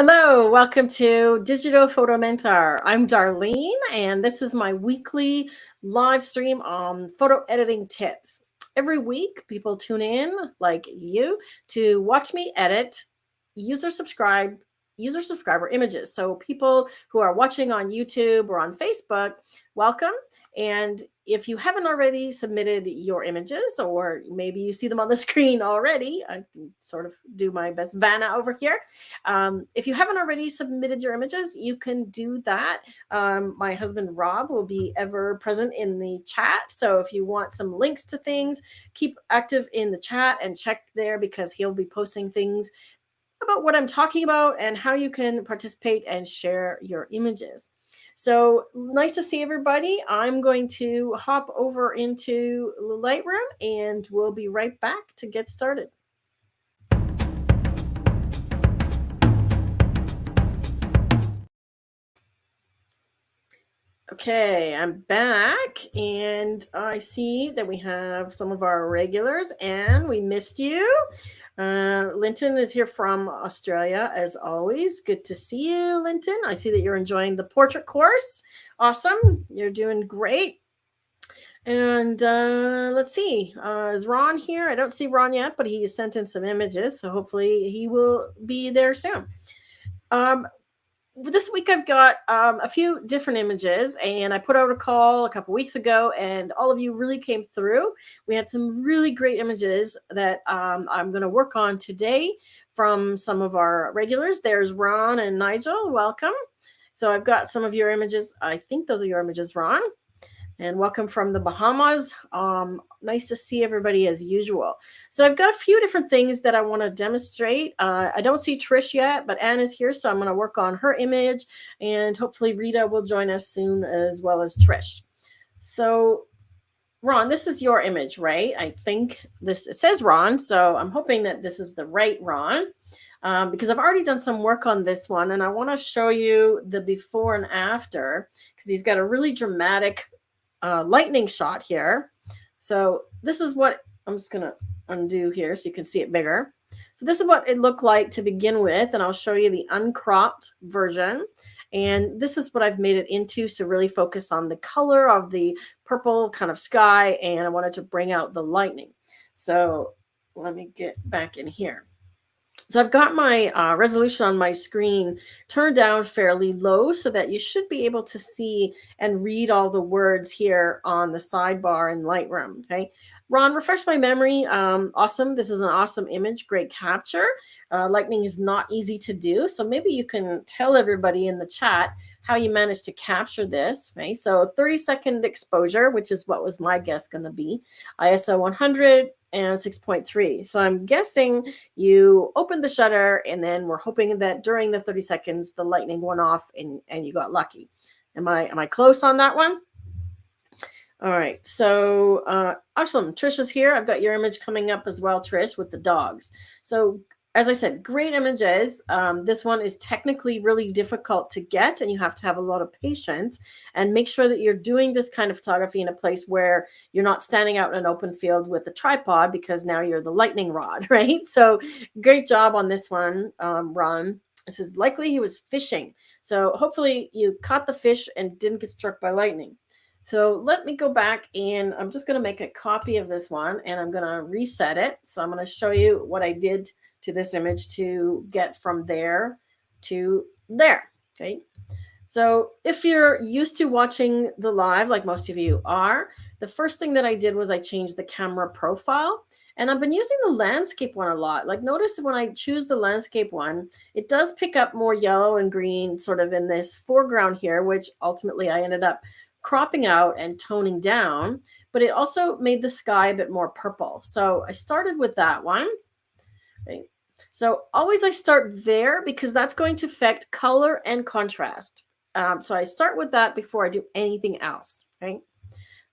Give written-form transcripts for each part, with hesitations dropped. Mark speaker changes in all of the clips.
Speaker 1: Hello, welcome to Digital Photo Mentor. I'm Darlene, and this is my weekly live stream on photo editing tips. Every week, people tune in, like you, to watch me edit user subscriber images. So people who are watching on YouTube or on Facebook, welcome. And if you haven't already submitted your images, or maybe you see them on the screen already, I can sort of do my best Vanna over here. If you haven't already submitted your images, you can do that. My husband, Rob, will be ever present in the chat. So if you want some links to things, keep active in the chat and check there because he'll be posting things about what I'm talking about and how you can participate and share your images. So nice to see everybody. I'm going to hop over into Lightroom and we'll be right back to get started. Okay, I'm back and I see that we have some of our regulars and we missed you. Linton is here from Australia as always. Good to see you, Linton. I see that you're enjoying the portrait course. Awesome. You're doing great. And let's see, is Ron here? I don't see Ron yet, but he sent in some images, so hopefully he will be there soon. This week I've got a few different images, and I put out a call a couple weeks ago, and all of you really came through. We had some really great images that I'm going to work on today from some of our regulars. There's Ron and Nigel. Welcome. So I've got some of your images. I think those are your images, Ron. And welcome from the Bahamas. Nice to see everybody as usual. So I've got a few different things that I want to demonstrate. I don't see Trish yet, but Anne is here, so I'm going to work on her image, and hopefully Rita will join us soon as well as Trish. So Ron, this is your image, right? I think it says Ron, so I'm hoping that this is the right Ron. Because I've already done some work on this one, and I want to show you the before and after because he's got a really dramatic lightning shot here. So this is what I'm just going to undo here so you can see it bigger. So this is what it looked like to begin with, and I'll show you the uncropped version. And this is what I've made it into, so really focus on the color of the purple kind of sky, and I wanted to bring out the lightning. So let me get back in here. So I've got my resolution on my screen turned down fairly low so that you should be able to see and read all the words here on the sidebar in Lightroom. Okay, Ron, refresh my memory. Awesome. This is an awesome image. Great capture. Lightning is not easy to do. So maybe you can tell everybody in the chat how you managed to capture this. Right. So 30-second exposure, which is what was my guess going to be. ISO 100. And 6.3. So I'm guessing you opened the shutter and then we're hoping that during the 30 seconds, the lightning went off and you got lucky. Am I close on that one? All right. So awesome. Trish is here. I've got your image coming up as well, Trish, with the dogs. So as I said, great images. This one is technically really difficult to get, and you have to have a lot of patience and make sure that you're doing this kind of photography in a place where you're not standing out in an open field with a tripod because now you're the lightning rod, right? So great job on this one, Ron. This is likely he was fishing. So hopefully you caught the fish and didn't get struck by lightning. So let me go back, and I'm just going to make a copy of this one, and I'm going to reset it. So I'm going to show you what I did to this image to get from there to there. Okay. So if you're used to watching the live, like most of you are, the first thing that I did was I changed the camera profile, and I've been using the landscape one a lot. Like notice when I choose the landscape one, it does pick up more yellow and green sort of in this foreground here, which ultimately I ended up cropping out and toning down, but it also made the sky a bit more purple. So I started with that one. Right. So always I start there because that's going to affect color and contrast. So I start with that before I do anything else. Right.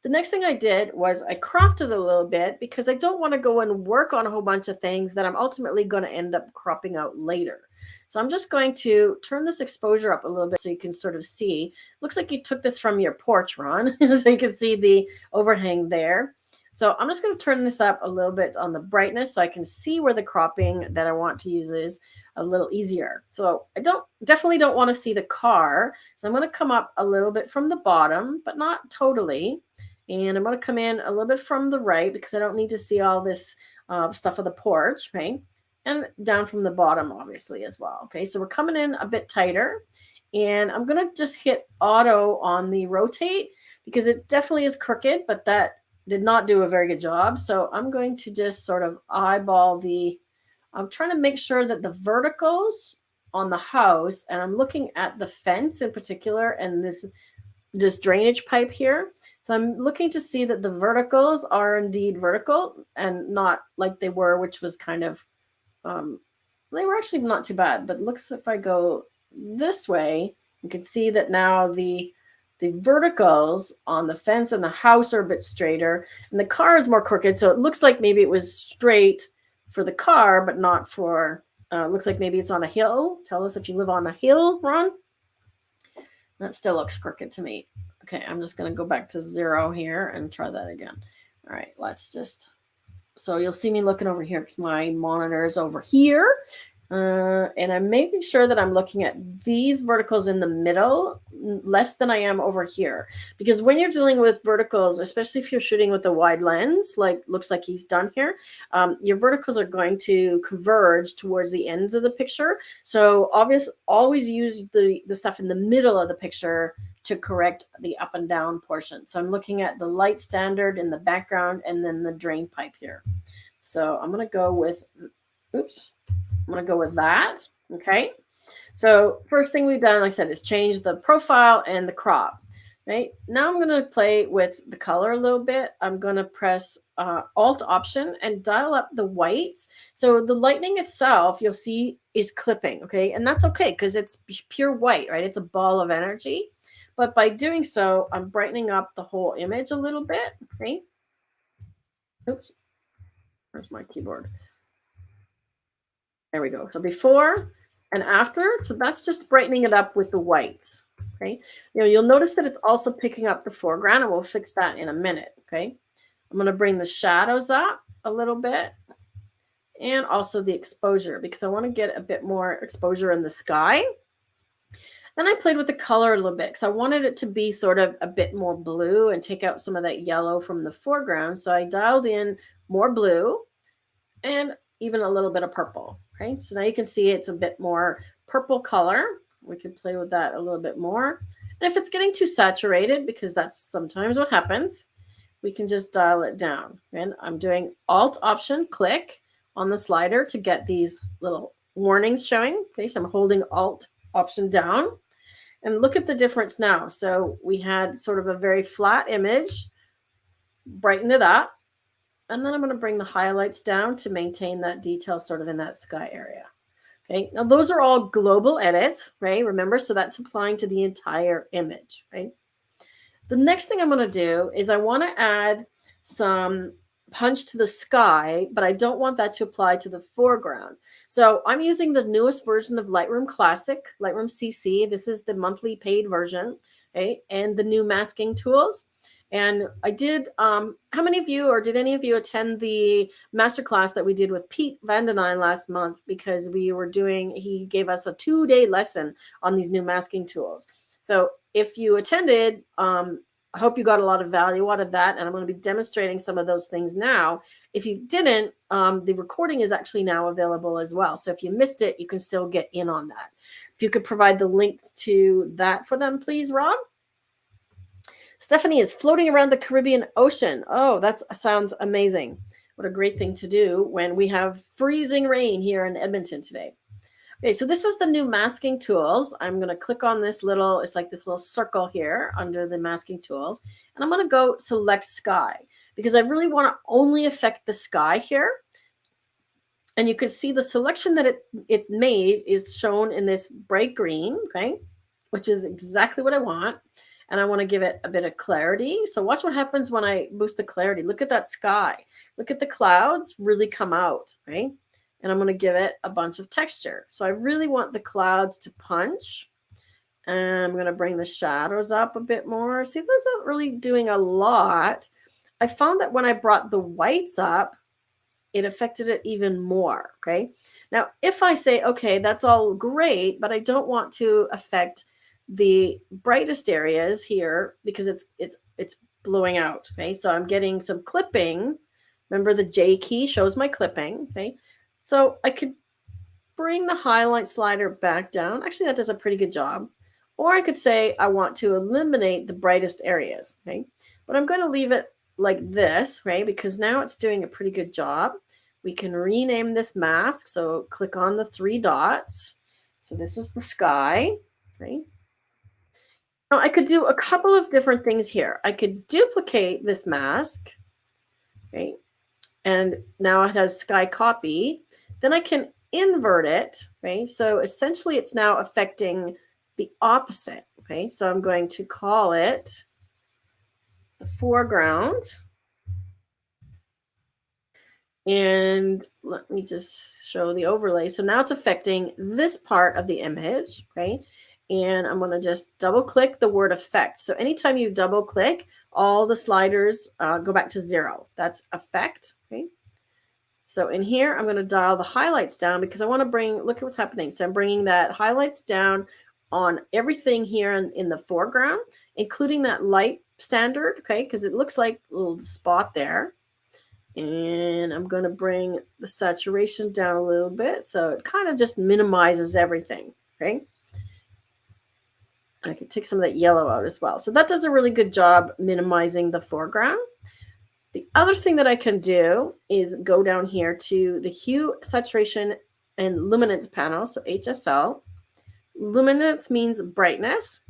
Speaker 1: The next thing I did was I cropped it a little bit because I don't want to go and work on a whole bunch of things that I'm ultimately going to end up cropping out later. So I'm just going to turn this exposure up a little bit so you can sort of see. Looks like you took this from your porch, Ron, so you can see the overhang there. So I'm just going to turn this up a little bit on the brightness so I can see where the cropping that I want to use is a little easier. So I definitely don't want to see the car. So I'm going to come up a little bit from the bottom, but not totally. And I'm going to come in a little bit from the right because I don't need to see all this stuff of the porch, okay? And down from the bottom, obviously, as well. Okay, so we're coming in a bit tighter. And I'm going to just hit auto on the rotate because it definitely is crooked, but that did not do a very good job. So I'm going to just sort of eyeball I'm trying to make sure that the verticals on the house, and I'm looking at the fence in particular and this drainage pipe here. So I'm looking to see that the verticals are indeed vertical and not like they were, which was kind of, they were actually not too bad, but looks if I go this way, you can see that now the verticals on the fence and the house are a bit straighter and the car is more crooked. So it looks like maybe it was straight for the car, but not for, looks like maybe it's on a hill. Tell us if you live on a hill, Ron. That still looks crooked to me. Okay, I'm just going to go back to 0 here and try that again. All right, let's just, so you'll see me looking over here because my monitor is over here. And I'm making sure that I'm looking at these verticals in the middle less than I am over here. Because when you're dealing with verticals, especially if you're shooting with a wide lens, like looks like he's done here, your verticals are going to converge towards the ends of the picture. So always use the stuff in the middle of the picture to correct the up and down portion. So I'm looking at the light standard in the background and then the drain pipe here. So I'm going to go with, I'm going to go with that. Okay. So first thing we've done, like I said, is change the profile and the crop. Right now, I'm going to play with the color a little bit. I'm going to press Alt Option and dial up the whites. So the lightning itself, you'll see, is clipping. Okay. And that's okay because it's pure white, right? It's a ball of energy. But by doing so, I'm brightening up the whole image a little bit. Okay. Oops. Where's my keyboard? There we go. So before and after, so that's just brightening it up with the whites. Okay. You'll notice that it's also picking up the foreground, and we'll fix that in a minute. Okay. I'm going to bring the shadows up a little bit and also the exposure because I want to get a bit more exposure in the sky. Then I played with the color a little bit because I wanted it to be sort of a bit more blue and take out some of that yellow from the foreground. So I dialed in more blue and even a little bit of purple, right? So now you can see it's a bit more purple color. We can play with that a little bit more. And if it's getting too saturated, because that's sometimes what happens, we can just dial it down. And I'm doing Alt Option click on the slider to get these little warnings showing. Okay, so I'm holding Alt Option down. And look at the difference now. So we had sort of a very flat image, brighten it up. And then I'm going to bring the highlights down to maintain that detail sort of in that sky area. Okay, now those are all global edits, right? Remember, so that's applying to the entire image, right? The next thing I'm going to do is I want to add some punch to the sky, but I don't want that to apply to the foreground. So I'm using the newest version of Lightroom Classic, Lightroom CC. This is the monthly paid version, okay? And the new masking tools. And I did, how many of you, or did any of you attend the masterclass that we did with Pete Vandenine last month? Because he gave us a 2-day lesson on these new masking tools. So if you attended, I hope you got a lot of value out of that. And I'm going to be demonstrating some of those things now. If you didn't, the recording is actually now available as well. So if you missed it, you can still get in on that. If you could provide the link to that for them, please, Rob. Stephanie is floating around the Caribbean Ocean. Oh, that sounds amazing. What a great thing to do when we have freezing rain here in Edmonton today. Okay, so this is the new masking tools. I'm going to click on this little, it's like this little circle here under the masking tools. And I'm going to go select sky because I really want to only affect the sky here. And you can see the selection that it's made is shown in this bright green, okay, which is exactly what I want. And I want to give it a bit of clarity. So watch what happens when I boost the clarity. Look at that sky. Look at the clouds really come out, right? And I'm going to give it a bunch of texture. So I really want the clouds to punch. And I'm going to bring the shadows up a bit more. See, that's not really doing a lot. I found that when I brought the whites up, it affected it even more. Okay. Now, if I say, okay, that's all great, but I don't want to affect the brightest areas here because it's blowing out. Okay. So I'm getting some clipping. Remember the J key shows my clipping. Okay. So I could bring the highlight slider back down. Actually, that does a pretty good job. Or I could say I want to eliminate the brightest areas. Okay. But I'm going to leave it like this, right? Because now it's doing a pretty good job. We can rename this mask. So click on the 3 dots. So this is the sky, right? Now I could do a couple of different things here. I could duplicate this mask, right? And now it has sky copy. Then I can invert it, right? So essentially it's now affecting the opposite, okay? So I'm going to call it the foreground. And let me just show the overlay. So now it's affecting this part of the image, okay? And I'm going to just double click the word effect. So anytime you double click, all the sliders go back to 0. That's effect, okay? So in here, I'm going to dial the highlights down because I want to look at what's happening. So I'm bringing that highlights down on everything here in the foreground, including that light standard, okay? Because it looks like a little spot there. And I'm going to bring the saturation down a little bit. So it kind of just minimizes everything, okay? I can take some of that yellow out as well. So that does a really good job minimizing the foreground. The other thing that I can do is go down here to the hue, saturation, and luminance panel. So HSL. Luminance means brightness.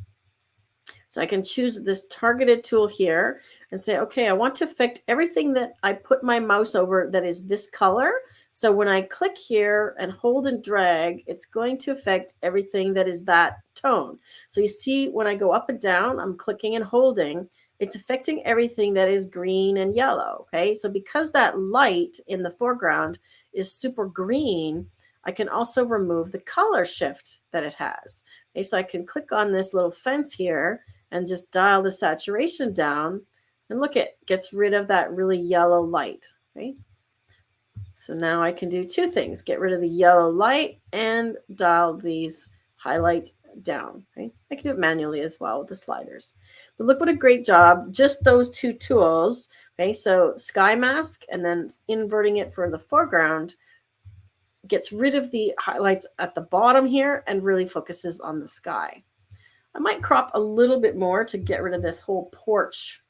Speaker 1: So I can choose this targeted tool here and say, okay, I want to affect everything that I put my mouse over that is this color. So when I click here and hold and drag, it's going to affect everything that is that tone. So you see when I go up and down, I'm clicking and holding. It's affecting everything that is green and yellow, okay? So because that light in the foreground is super green, I can also remove the color shift that it has. Okay, so I can click on this little fence here and just dial the saturation down, and look, it gets rid of that really yellow light, right? So now I can do 2 things, get rid of the yellow light and dial these highlights down, right? I can do it manually as well with the sliders. But look what a great job, just those 2 tools, okay? So sky mask and then inverting it for the foreground gets rid of the highlights at the bottom here and really focuses on the sky. I might crop a little bit more to get rid of this whole porch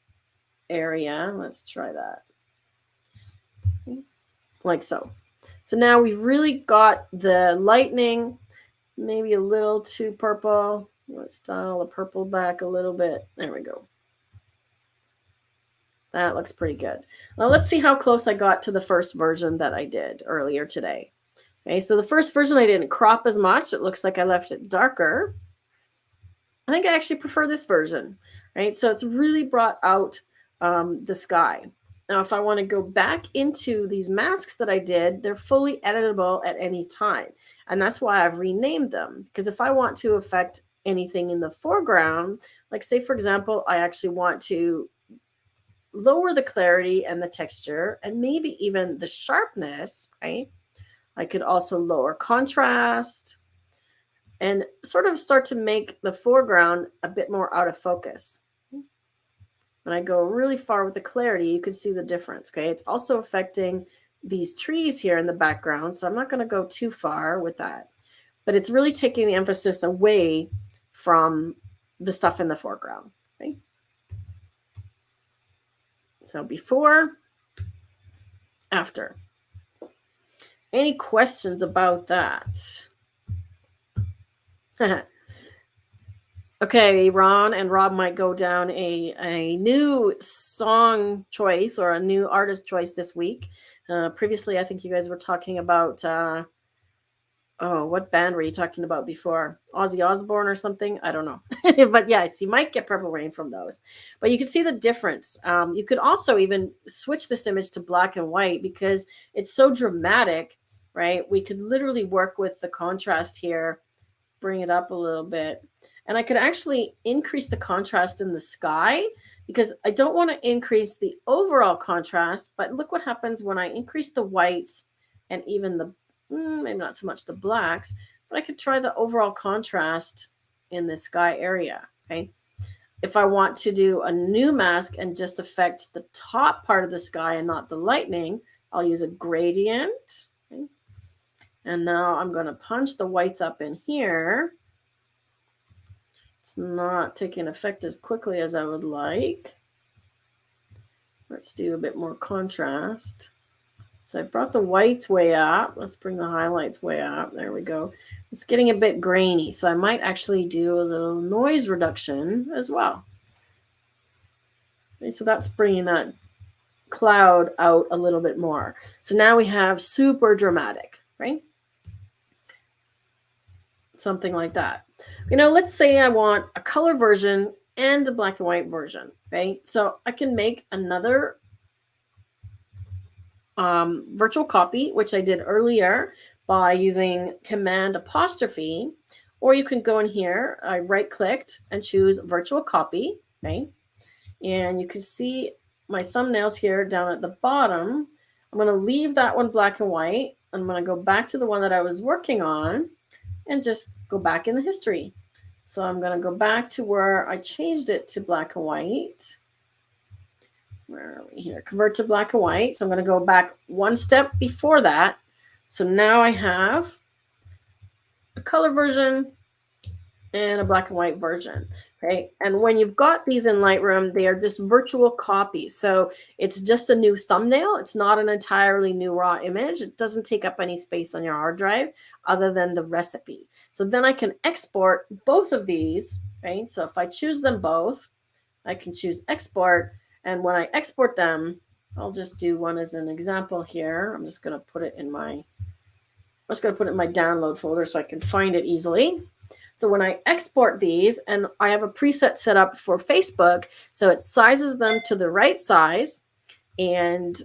Speaker 1: area. Let's try that. Like so. So now we've really got the lightning, maybe a little too purple. Let's dial the purple back a little bit. There we go. That looks pretty good. Now let's see how close I got to the first version that I did earlier today. Okay, so the first version I didn't crop as much. It looks like I left it darker. I think I actually prefer this version, right? So it's really brought out the sky. Now, if I want to go back into these masks that I did, they're fully editable at any time. And that's why I've renamed them. Because if I want to affect anything in the foreground, like say, for example, I actually want to lower the clarity and the texture and maybe even the sharpness, right? I could also lower contrast and sort of start to make the foreground a bit more out of focus. When I go really far with the clarity, you can see the difference, okay? It's also affecting these trees here in the background, so I'm not going to go too far with that. But it's really taking the emphasis away from the stuff in the foreground, okay? So before, after. Any questions about that? Okay, Ron and Rob might go down a new song choice or a new artist choice this week. Previously, I think you guys were talking about, what band were you talking about before? Ozzy Osbourne or something? I don't know. But yes, you might get Purple Rain from those. But you can see the difference. You could also even switch this image to black and white because it's so dramatic, right? We could literally work with the contrast here, bring it up a little bit. And I could actually increase the contrast in the sky because I don't want to increase the overall contrast, but look what happens when I increase the whites and even the, maybe not so much the blacks, but I could try the overall contrast in the sky area, okay? If I want to do a new mask and just affect the top part of the sky and not the lightning, I'll use a gradient, okay? And now I'm going to punch the whites up in here. It's not taking effect as quickly as I would like. Let's do a bit more contrast. So I brought the whites way up. Let's bring the highlights way up. There we go. It's getting a bit grainy, so I might actually do a little noise reduction as well. Okay, so that's bringing that cloud out a little bit more. So now we have super dramatic, right? Something like that. You know, let's say I want a color version and a black and white version, right? So I can make another virtual copy, which I did earlier by using Command apostrophe, or you can go in here, I right clicked and choose virtual copy, okay? And you can see my thumbnails here down at the bottom. I'm going to leave that one black and white. I'm going to go back to the one that I was working on and just go back in the history. So I'm going to go back to where I changed it to black and white. Where are we here? Convert to black and white. So I'm going to go back one step before that. So now I have a color version and a black and white version. Okay. And when you've got these in Lightroom, they are just virtual copies. So it's just a new thumbnail. It's not an entirely new raw image. It doesn't take up any space on your hard drive other than the recipe. So then I can export both of these, right? So if I choose them both, I can choose export. And when I export them, I'll just do one as an example here. I'm just going to put it in my download folder so I can find it easily. So when I export these, and I have a preset set up for Facebook, so it sizes them to the right size. And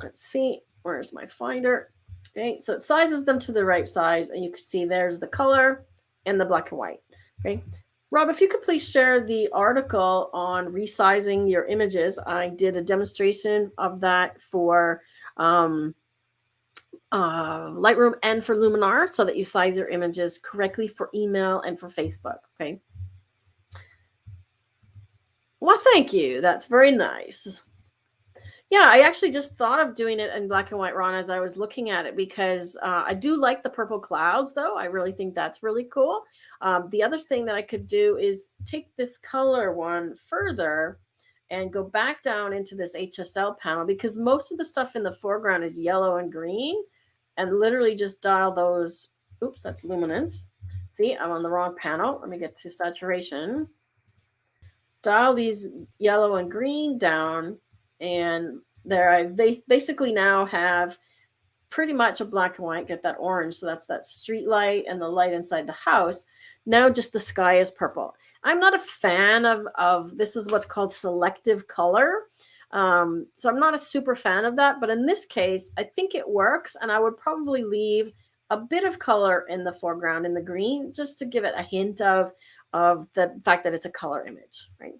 Speaker 1: let's see, where's my finder? Okay, so it sizes them to the right size, and you can see there's the color and the black and white. Okay, Rob, if you could please share the article on resizing your images. I did a demonstration of that for Lightroom and for Luminar so that you size your images correctly for email and for Facebook. Okay. Well, thank you. That's very nice. Yeah, I actually just thought of doing it in black and white, Ron, as I was looking at it, because I do like the purple clouds, though. I really think that's really cool. The other thing that I could do is take this color one further and go back down into this HSL panel, because most of the stuff in the foreground is yellow and green, and literally just dial those. Oops, that's luminance. See, I'm on the wrong panel. Let me get to saturation. Dial these yellow and green down, and there I basically now have pretty much a black and white. Get that orange, so that's that street light and the light inside the house. Now just the sky is purple. I'm not a fan of this is what's called selective color. So I'm not a super fan of that, but in this case, I think it works, and I would probably leave a bit of color in the foreground in the green just to give it a hint of the fact that it's a color image, right?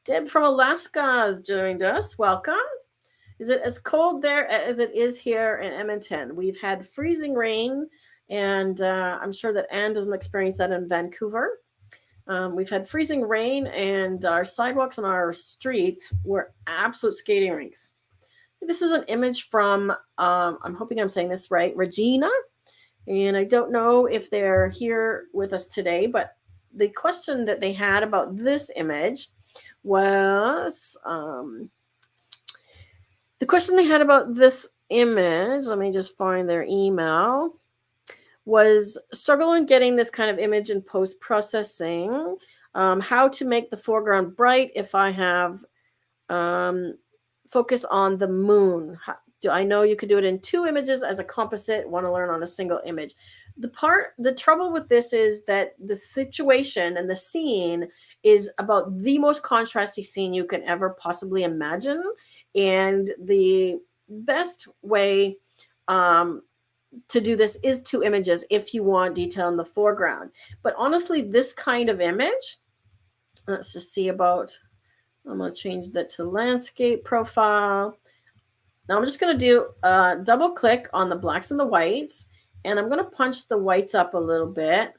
Speaker 1: Deb from Alaska has joined us. Welcome. Is it as cold there as it is here in Edmonton? We've had freezing rain, and I'm sure that Anne doesn't experience that in Vancouver. We've had freezing rain, and our sidewalks and our streets were absolute skating rinks. This is an image from, I'm hoping I'm saying this right, Regina. And I don't know if they're here with us today, but the question that they had about this image was, the question they had about this image, let me just find their email, was struggle in getting this kind of image in post-processing, how to make the foreground bright if I have focus on the moon. I know you could do it in 2 images as a composite, want to learn on a single image. The trouble with this is that the situation and the scene is about the most contrasty scene you can ever possibly imagine. And the best way to do this is 2 images if you want detail in the foreground. But honestly, this kind of image, let's just see about, I'm going to change that to landscape profile. Now I'm just going to do double click on the blacks and the whites, and I'm going to punch the whites up a little bit.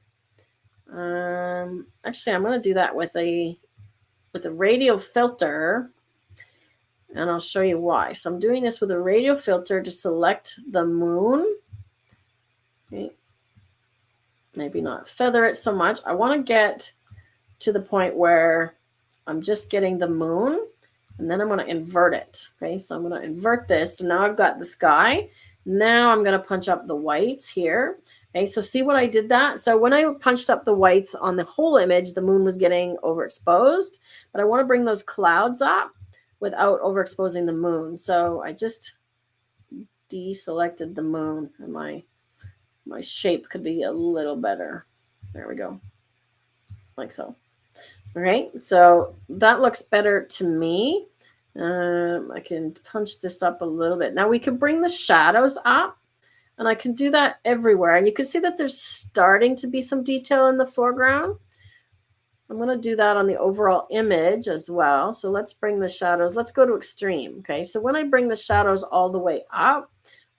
Speaker 1: Actually, I'm going to do that with a radial filter, and I'll show you why. So I'm doing this with a radial filter to select the moon. Okay. Maybe not feather it so much. I want to get to the point where I'm just getting the moon, and then I'm going to invert it. Okay, so I'm going to invert this. So now I've got the sky. Now I'm going to punch up the whites here. Okay, so see what I did that? So when I punched up the whites on the whole image, the moon was getting overexposed, but I want to bring those clouds up without overexposing the moon. So I just deselected the moon, and my shape could be a little better. There we go. Like so. All right, so that looks better to me. I can punch this up a little bit. Now we can bring the shadows up, and I can do that everywhere. And you can see that there's starting to be some detail in the foreground. I'm going to do that on the overall image as well. So let's bring the shadows. Let's go to extreme. Okay, so when I bring the shadows all the way up,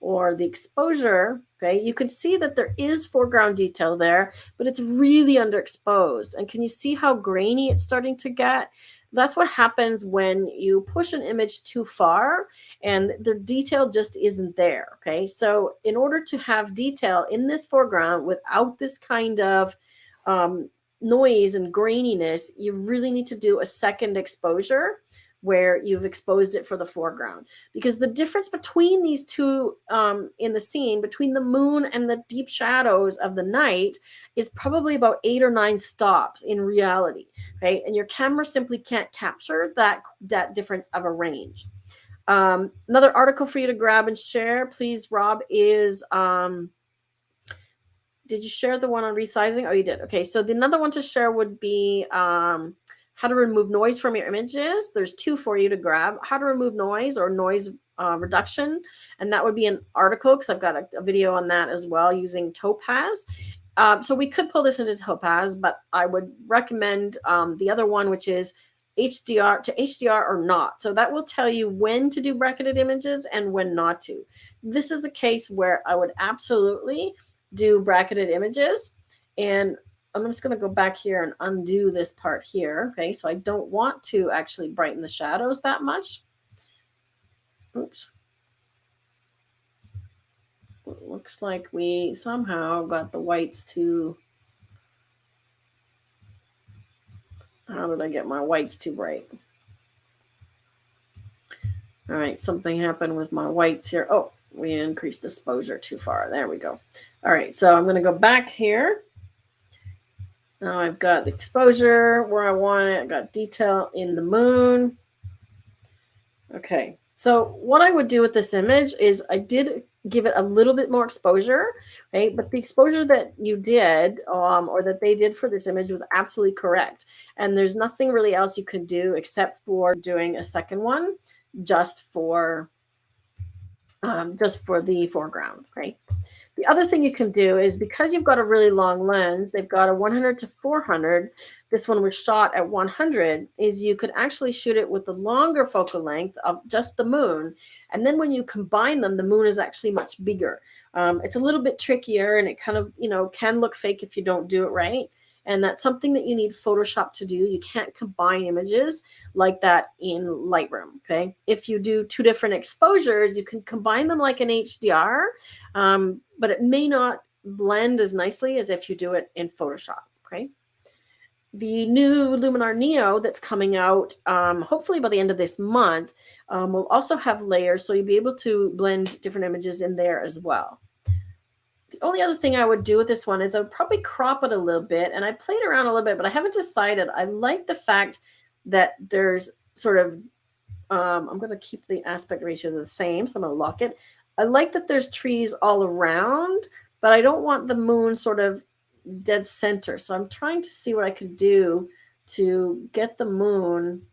Speaker 1: or the exposure, okay, you can see that there is foreground detail there, but it's really underexposed. And can you see how grainy it's starting to get? That's what happens when you push an image too far and the detail just isn't there. Okay, so in order to have detail in this foreground without this kind of noise and graininess, you really need to do a second exposure where you've exposed it for the foreground, because the difference between these two in the scene, between the moon and the deep shadows of the night, is probably about 8 or 9 stops in reality. Okay, and your camera simply can't capture that difference of a range. Another article for you to grab and share, please, Rob, is did you share the one on resizing? Oh, you did. Okay, so the another one to share would be how to remove noise from your images. There's 2 for you to grab. How to remove noise or noise reduction. And that would be an article, because I've got a video on that as well using Topaz. So we could pull this into Topaz, but I would recommend the other one, which is HDR to HDR or not. So that will tell you when to do bracketed images and when not to. This is a case where I would absolutely do bracketed images. And I'm just going to go back here and undo this part here. Okay, so I don't want to actually brighten the shadows that much. Oops. It looks like we somehow got the whites to... How did I get my whites too bright? All right, something happened with my whites here. Oh, we increased exposure too far. There we go. All right, so I'm going to go back here. Now I've got the exposure where I want it. I've got detail in the moon. Okay, so what I would do with this image is I did give it a little bit more exposure, right? But the exposure that you did or that they did for this image was absolutely correct. And there's nothing really else you could do except for doing a second one just for the foreground, right? The other thing you can do is, because you've got a really long lens, they've got a 100 to 400. This one was shot at 100. Is you could actually shoot it with the longer focal length of just the moon, and then when you combine them, the moon is actually much bigger. It's a little bit trickier, and it kind of can look fake if you don't do it right. And that's something that you need Photoshop to do. You can't combine images like that in Lightroom, okay? If you do 2 different exposures, you can combine them like an HDR, but it may not blend as nicely as if you do it in Photoshop, okay? The new Luminar Neo that's coming out, hopefully by the end of this month, will also have layers, so you'll be able to blend different images in there as well. The only other thing I would do with this one is I would probably crop it a little bit, and I played around a little bit, but I haven't decided. I like the fact that there's sort of, I'm going to keep the aspect ratio the same, so I'm going to lock it. I like that there's trees all around, but I don't want the moon sort of dead center. So I'm trying to see what I could do to get the moon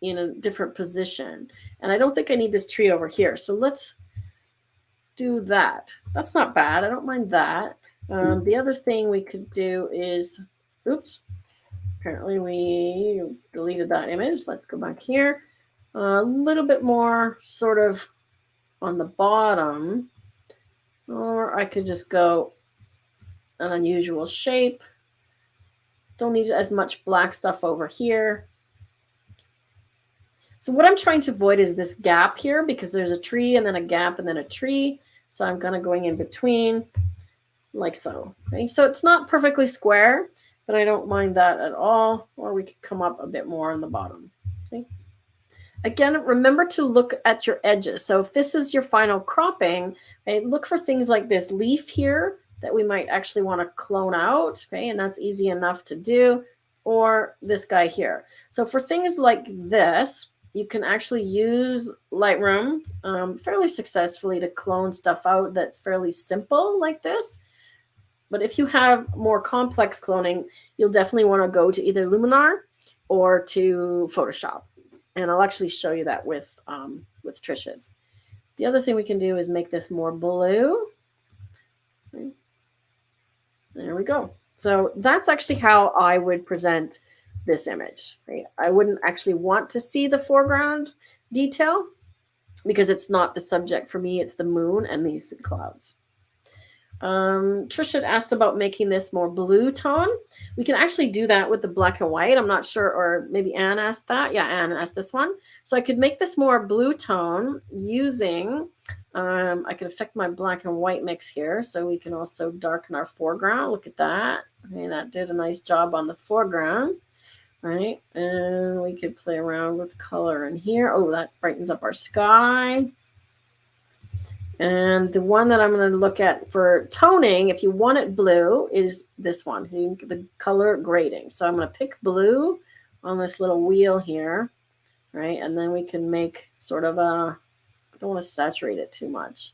Speaker 1: in a different position. And I don't think I need this tree over here. So let's do that. That's not bad. I don't mind that. The other thing we could do is, oops, apparently we deleted that image. Let's go back here. A little bit more sort of on the bottom, or I could just go an unusual shape. Don't need as much black stuff over here. So what I'm trying to avoid is this gap here, because there's a tree and then a gap and then a tree. So I'm kind of going in between like so. Okay? So it's not perfectly square, but I don't mind that at all. Or we could come up a bit more on the bottom. Okay? Again, remember to look at your edges. So if this is your final cropping, okay, look for things like this leaf here that we might actually want to clone out. Okay, and that's easy enough to do. Or this guy here. So for things like this, you can actually use Lightroom fairly successfully to clone stuff out that's fairly simple like this. But if you have more complex cloning, you'll definitely want to go to either Luminar or to Photoshop. And I'll actually show you that with Trisha's. The other thing we can do is make this more blue. Okay. There we go. So that's actually how I would present this image. Right? I wouldn't actually want to see the foreground detail because it's not the subject for me. It's the moon and these clouds. Trish had asked about making this more blue tone. We can actually do that with the black and white. I'm not sure, or maybe Anne asked that. Yeah, Anne asked this one. So I could make this more blue tone using, I could affect my black and white mix here. So we can also darken our foreground. Look at that. Okay, that did a nice job on the foreground. Right, and we could play around with color in here. Oh, that brightens up our sky. And the one that I'm going to look at for toning, if you want it blue, is this one, the color grading. So I'm going to pick blue on this little wheel here, right? And then we can make sort of a, I don't want to saturate it too much,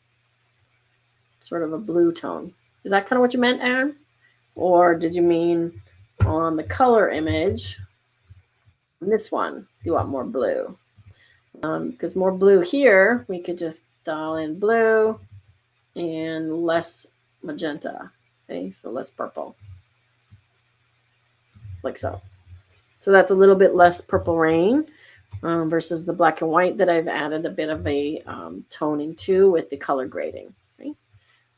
Speaker 1: sort of a blue tone. Is that kind of what you meant, Aaron? Or did you mean on the color image, this one, you want more blue? Because more blue here, we could just dial in blue and less magenta. Okay, so less purple, like so. So that's a little bit less purple rain versus the black and white that I've added a bit of a toning to with the color grading. Okay?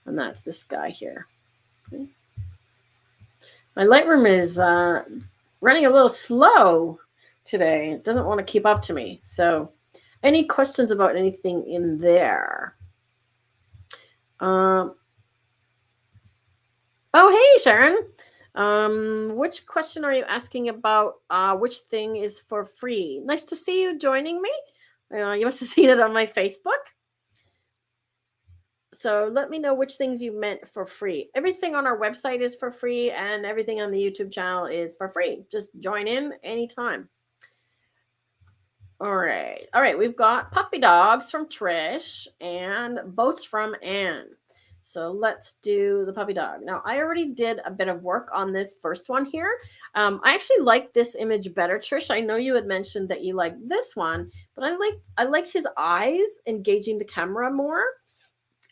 Speaker 1: And that's this guy here. Okay? My Lightroom is running a little slow today. It doesn't want to keep up to me. So any questions about anything in there? Oh, hey, Sharon. Which question are you asking about? Which thing is for free? Nice to see you joining me. You must have seen it on my Facebook. So let me know which things you meant for free. Everything on our website is for free, and everything on the YouTube channel is for free. Just join in anytime. All right. We've got puppy dogs from Trish and boats from Anne. So let's do the puppy dog. Now, I already did a bit of work on this first one here. I actually like this image better, Trish. I know you had mentioned that you like this one, but I liked his eyes engaging the camera more.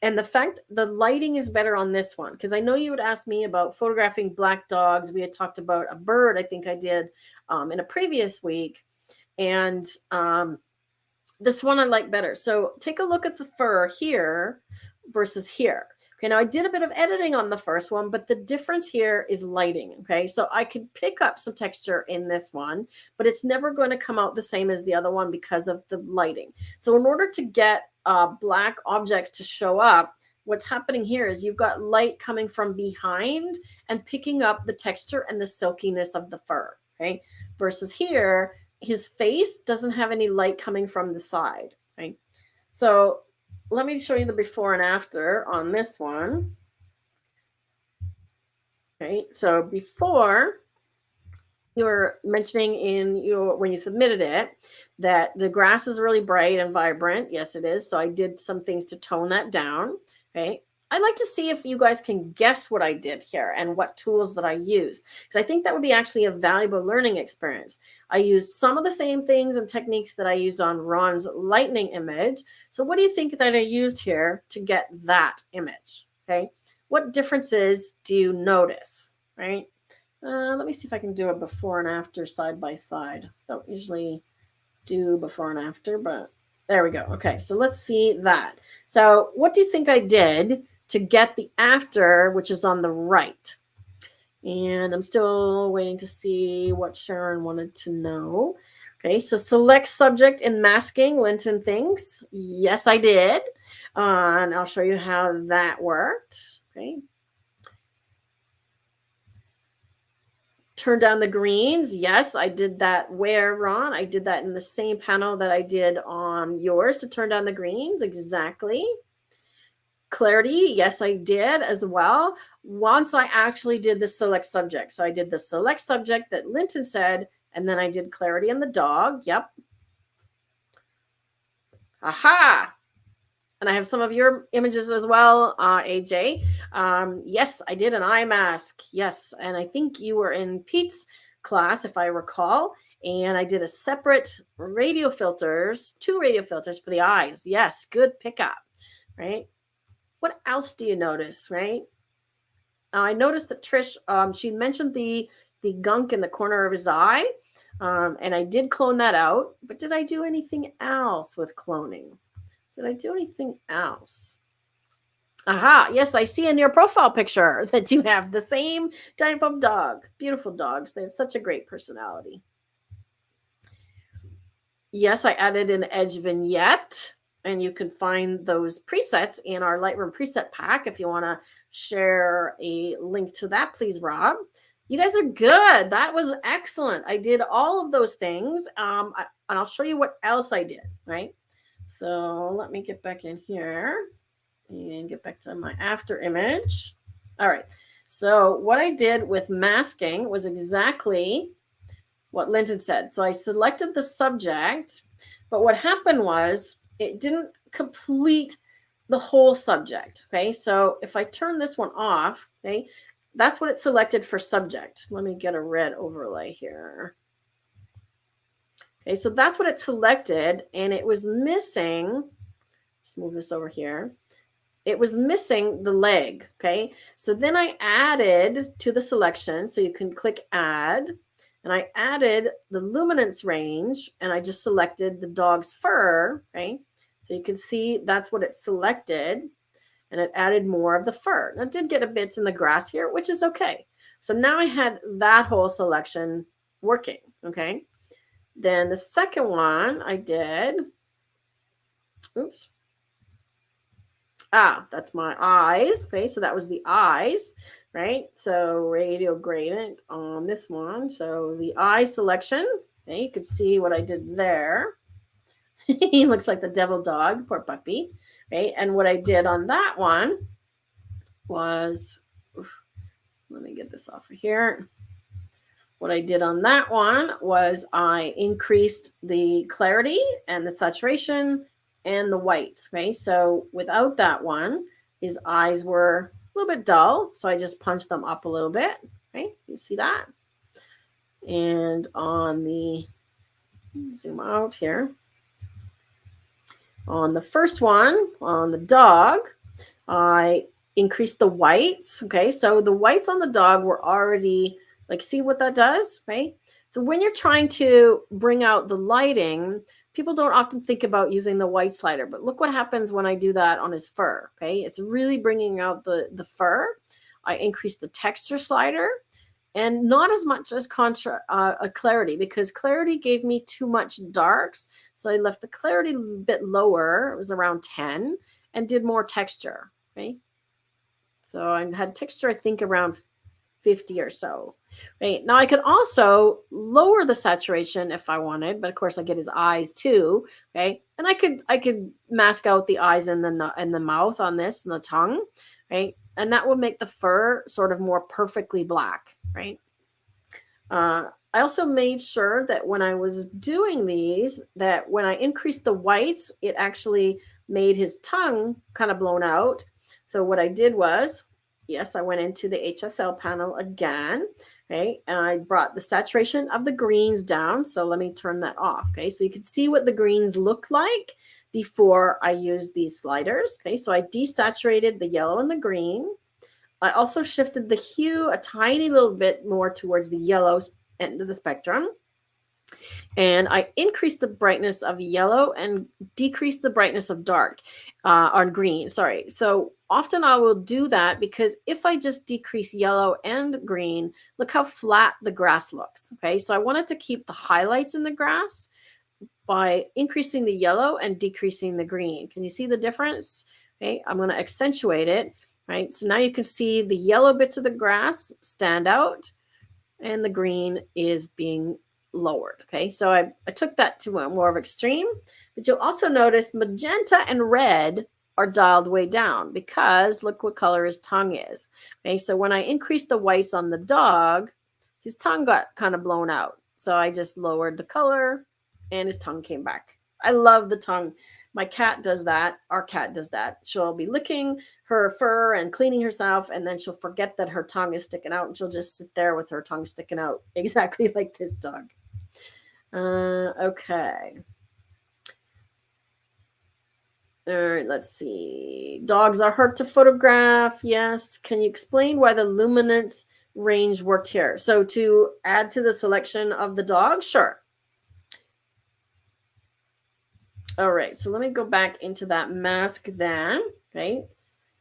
Speaker 1: And the fact the lighting is better on this one, because I know you would ask me about photographing black dogs. We had talked about a bird, I think I did in a previous week. And this one I like better. So take a look at the fur here versus here. Okay, now I did a bit of editing on the first one, but the difference here is lighting. Okay, so I could pick up some texture in this one, but it's never going to come out the same as the other one because of the lighting. So in order to get black objects to show up, what's happening here is you've got light coming from behind and picking up the texture and the silkiness of the fur. Okay, versus here, his face doesn't have any light coming from the side. Okay, so let me show you the before and after on this one. Okay, so before, you were mentioning when you submitted it that the grass is really bright and vibrant. Yes, it is. So I did some things to tone that down. Okay, I'd like to see if you guys can guess what I did here and what tools that I use, because I think that would be actually a valuable learning experience. I used some of the same things and techniques that I used on Ron's lightning image. So what do you think that I used here to get that image? Okay. What differences do you notice, right? Let me see if I can do a before and after side by side. Don't usually do before and after, but there we go. Okay, so let's see that. So what do you think I did to get the after, which is on the right? And I'm still waiting to see what Sharon wanted to know. Okay, so select subject in masking, Linton thinks. Yes, I did. And I'll show you how that worked. Okay. Turn down the greens. Yes, I did that. Where, Ron? I did that in the same panel that I did on yours to turn down the greens. Exactly. Clarity. Yes, I did as well. Once I actually did the select subject. So I did the select subject that Linton said, and then I did clarity on the dog. Yep. Aha. And I have some of your images as well, AJ. Yes, I did an eye mask. Yes, and I think you were in Pete's class, if I recall. And I did a separate radio filters, 2 radio filters for the eyes. Yes, good pickup, right? What else do you notice, right? I noticed that Trish, she mentioned the gunk in the corner of his eye, and I did clone that out. But did I do anything else with cloning? Did I do anything else? Aha, yes, I see in your profile picture that you have the same type of dog. Beautiful dogs. They have such a great personality. Yes, I added an edge vignette, and you can find those presets in our Lightroom preset pack. If you want to share a link to that, please, Rob. You guys are good. That was excellent. I did all of those things, and I'll show you what else I did, right? So let me get back in here and get back to my after image. All right. So what I did with masking was exactly what Linton said. So I selected the subject, but what happened was it didn't complete the whole subject. Okay. So if I turn this one off, okay, that's what it selected for subject. Let me get a red overlay here. Okay, so that's what it selected, and it was missing. Let's move this over here. It was missing the leg. Okay, so then I added to the selection, so you can click add, and I added the luminance range, and I just selected the dog's fur. Okay, so you can see that's what it selected, and it added more of the fur. Now, it did get a bit in the grass here, which is okay. So now I had that whole selection working. Okay. Then the second one I did, oops. That's my eyes. Okay, so that was the eyes, right? So radial gradient on this one. So the eye selection, okay, you can see what I did there. He looks like the devil dog, poor puppy, right? And what I did on that one was, let me get this off of here. What I did on that one was I increased the clarity and the saturation and the whites. Okay, so without that one, his eyes were a little bit dull, so I just punched them up a little bit. Okay, you see that? And on the, zoom out here, on the first one, on the dog, I increased the whites. Okay, so the whites on the dog were already, like, see what that does, right? So when you're trying to bring out the lighting, people don't often think about using the white slider, but look what happens when I do that on his fur, okay? It's really bringing out the fur. I increased the texture slider, and not as much as clarity, because clarity gave me too much darks. So I left the clarity a bit lower. It was around 10, and did more texture, right? So I had texture, I think, around 50 or so. Right now, I could also lower the saturation if I wanted, but of course, I get his eyes too. Okay, and I could mask out the eyes and the mouth on this and the tongue, right? And that would make the fur sort of more perfectly black, right? I also made sure that when I was doing these, that when I increased the whites, it actually made his tongue kind of blown out. So what I did was, yes, I went into the HSL panel again, okay, and I brought the saturation of the greens down. So let me turn that off, okay? So you can see what the greens look like before I used these sliders, okay? So I desaturated the yellow and the green. I also shifted the hue a tiny little bit more towards the yellow end of the spectrum. And I increased the brightness of yellow and decreased the brightness of dark on green. Sorry. So often I will do that because if I just decrease yellow and green, look how flat the grass looks. Okay. So I wanted to keep the highlights in the grass by increasing the yellow and decreasing the green. Can you see the difference? Okay. I'm going to accentuate it. Right. So now you can see the yellow bits of the grass stand out and the green is being lowered. Okay, so I took that to a more of extreme, but you'll also notice magenta and red are dialed way down because look what color his tongue is. Okay, so when I increased the whites on the dog, his tongue got kind of blown out. So I just lowered the color and his tongue came back. I love the tongue. My cat does that. Our cat does that. She'll be licking her fur and cleaning herself, and then she'll forget that her tongue is sticking out, and she'll just sit there with her tongue sticking out, exactly like this dog. Okay. All right, let's see. Dogs are hard to photograph. Yes. Can you explain why the luminance range worked here? So to add to the selection of the dog? Sure. All right, so let me go back into that mask then, okay?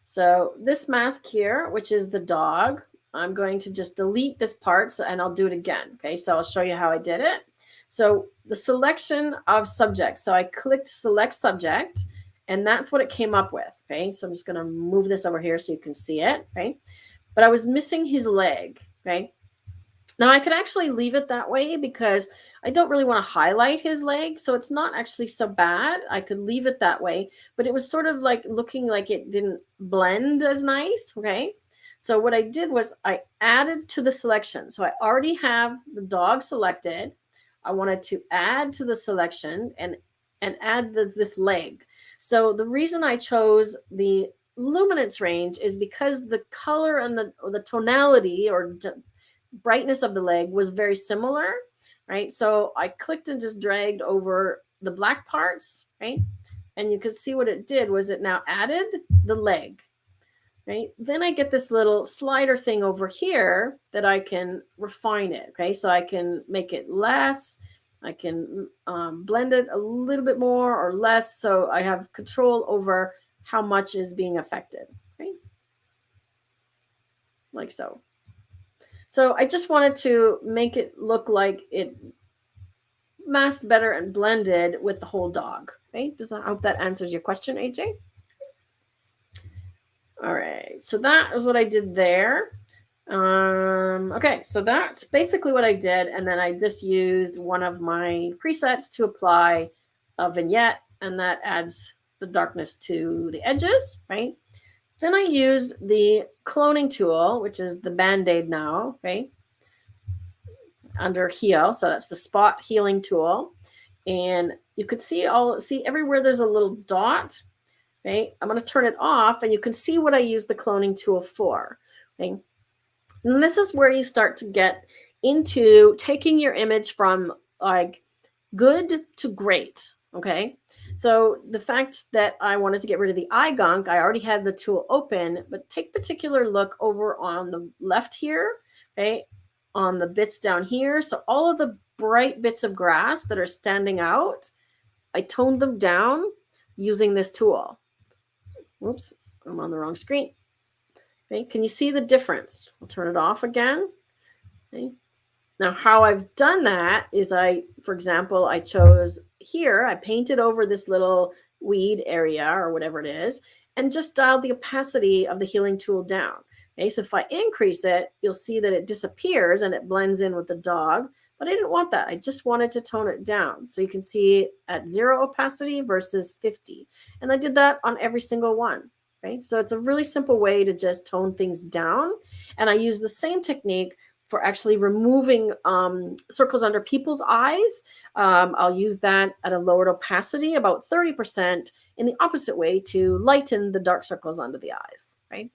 Speaker 1: So this mask here, which is the dog, I'm going to just delete this part and I'll do it again, okay? So I'll show you how I did it. So the selection of subject. So I clicked select subject and that's what it came up with, okay? So I'm just gonna move this over here so you can see it, okay? But I was missing his leg, okay? Now I could actually leave it that way because I don't really want to highlight his leg. So it's not actually so bad. I could leave it that way, but it was sort of like looking like it didn't blend as nice. Okay. So what I did was I added to the selection. So I already have the dog selected. I wanted to add to the selection and add this leg. So the reason I chose the luminance range is because the color and the tonality or brightness of the leg was very similar, right? So I clicked and just dragged over the black parts, right? And you could see what it did was it now added the leg, right? Then I get this little slider thing over here that I can refine it, okay? So I can make it less, I can blend it a little bit more or less, so I have control over how much is being affected, right? Like so. So I just wanted to make it look like it masked better and blended with the whole dog. Okay, I hope that answers your question, AJ. All right, so that is what I did there. Okay, so that's basically what I did, and then I just used one of my presets to apply a vignette, and that adds the darkness to the edges, right? Then I used the cloning tool, which is the Band-Aid now, right? Under Heal. So that's the spot healing tool. And you could see everywhere there's a little dot, right? I'm going to turn it off and you can see what I use the cloning tool for, okay? And this is where you start to get into taking your image from like good to great, okay? So the fact that I wanted to get rid of the eye gunk, I already had the tool open, but take particular look over on the left here, okay, on the bits down here. So all of the bright bits of grass that are standing out, I toned them down using this tool. Whoops, I'm on the wrong screen. Okay, can you see the difference? I'll turn it off again. Okay. Now, how I've done that is for example, I chose here, I painted over this little weed area or whatever it is, and just dialed the opacity of the healing tool down. Okay, so if I increase it, you'll see that it disappears and it blends in with the dog, but I didn't want that. I just wanted to tone it down. So you can see at 0 opacity versus 50. And I did that on every single one. Okay, so it's a really simple way to just tone things down. And I use the same technique for actually removing circles under people's eyes. I'll use that at a lowered opacity, about 30%, in the opposite way to lighten the dark circles under the eyes. Okay.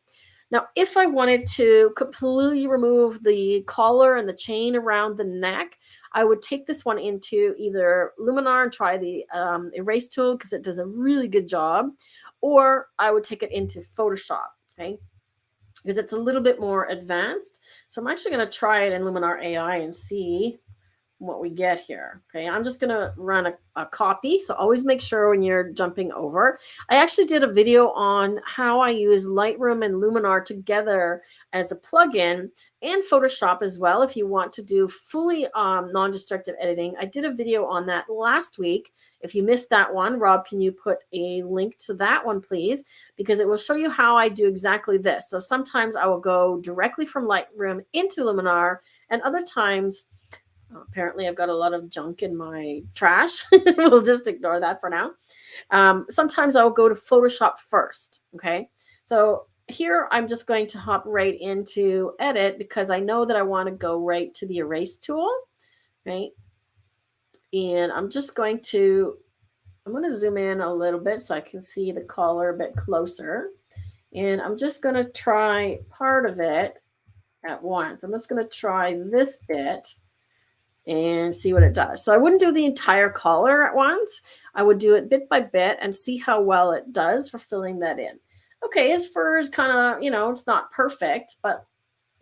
Speaker 1: Now, if I wanted to completely remove the collar and the chain around the neck, I would take this one into either Luminar and try the erase tool because it does a really good job, or I would take it into Photoshop, okay, because it's a little bit more advanced. So I'm actually going to try it in Luminar AI and see what we get here. Okay, I'm just going to run a copy. So always make sure when you're jumping over. I actually did a video on how I use Lightroom and Luminar together as a plugin and Photoshop as well. If you want to do fully non-destructive editing, I did a video on that last week. If you missed that one, Rob, can you put a link to that one, please? Because it will show you how I do exactly this. So sometimes I will go directly from Lightroom into Luminar, and other times, apparently I've got a lot of junk in my trash. We'll just ignore that for now. Sometimes I'll go to Photoshop first. Okay. So here I'm just going to hop right into edit because I know that I want to go right to the erase tool. Right. And I'm going to zoom in a little bit so I can see the collar a bit closer. And I'm just going to try part of it at once. I'm just going to try this bit and see what it does. So I wouldn't do the entire collar at once. I would do it bit by bit and see how well it does for filling that in. Okay, his fur is kind of, it's not perfect, but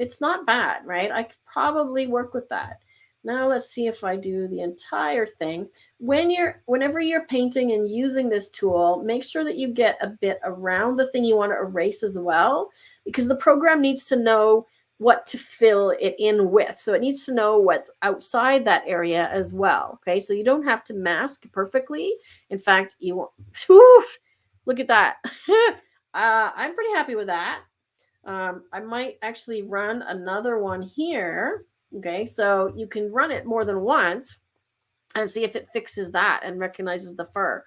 Speaker 1: it's not bad, right? I could probably work with that. Now let's see if I do the entire thing. Whenever you're painting and using this tool, make sure that you get a bit around the thing you want to erase as well, because the program needs to know what to fill it in with. So it needs to know what's outside that area as well. Okay, so you don't have to mask perfectly. In fact, you won't. Oof, look at that. I'm pretty happy with that. I might actually run another one here. Okay, so you can run it more than once and see if it fixes that and recognizes the fur.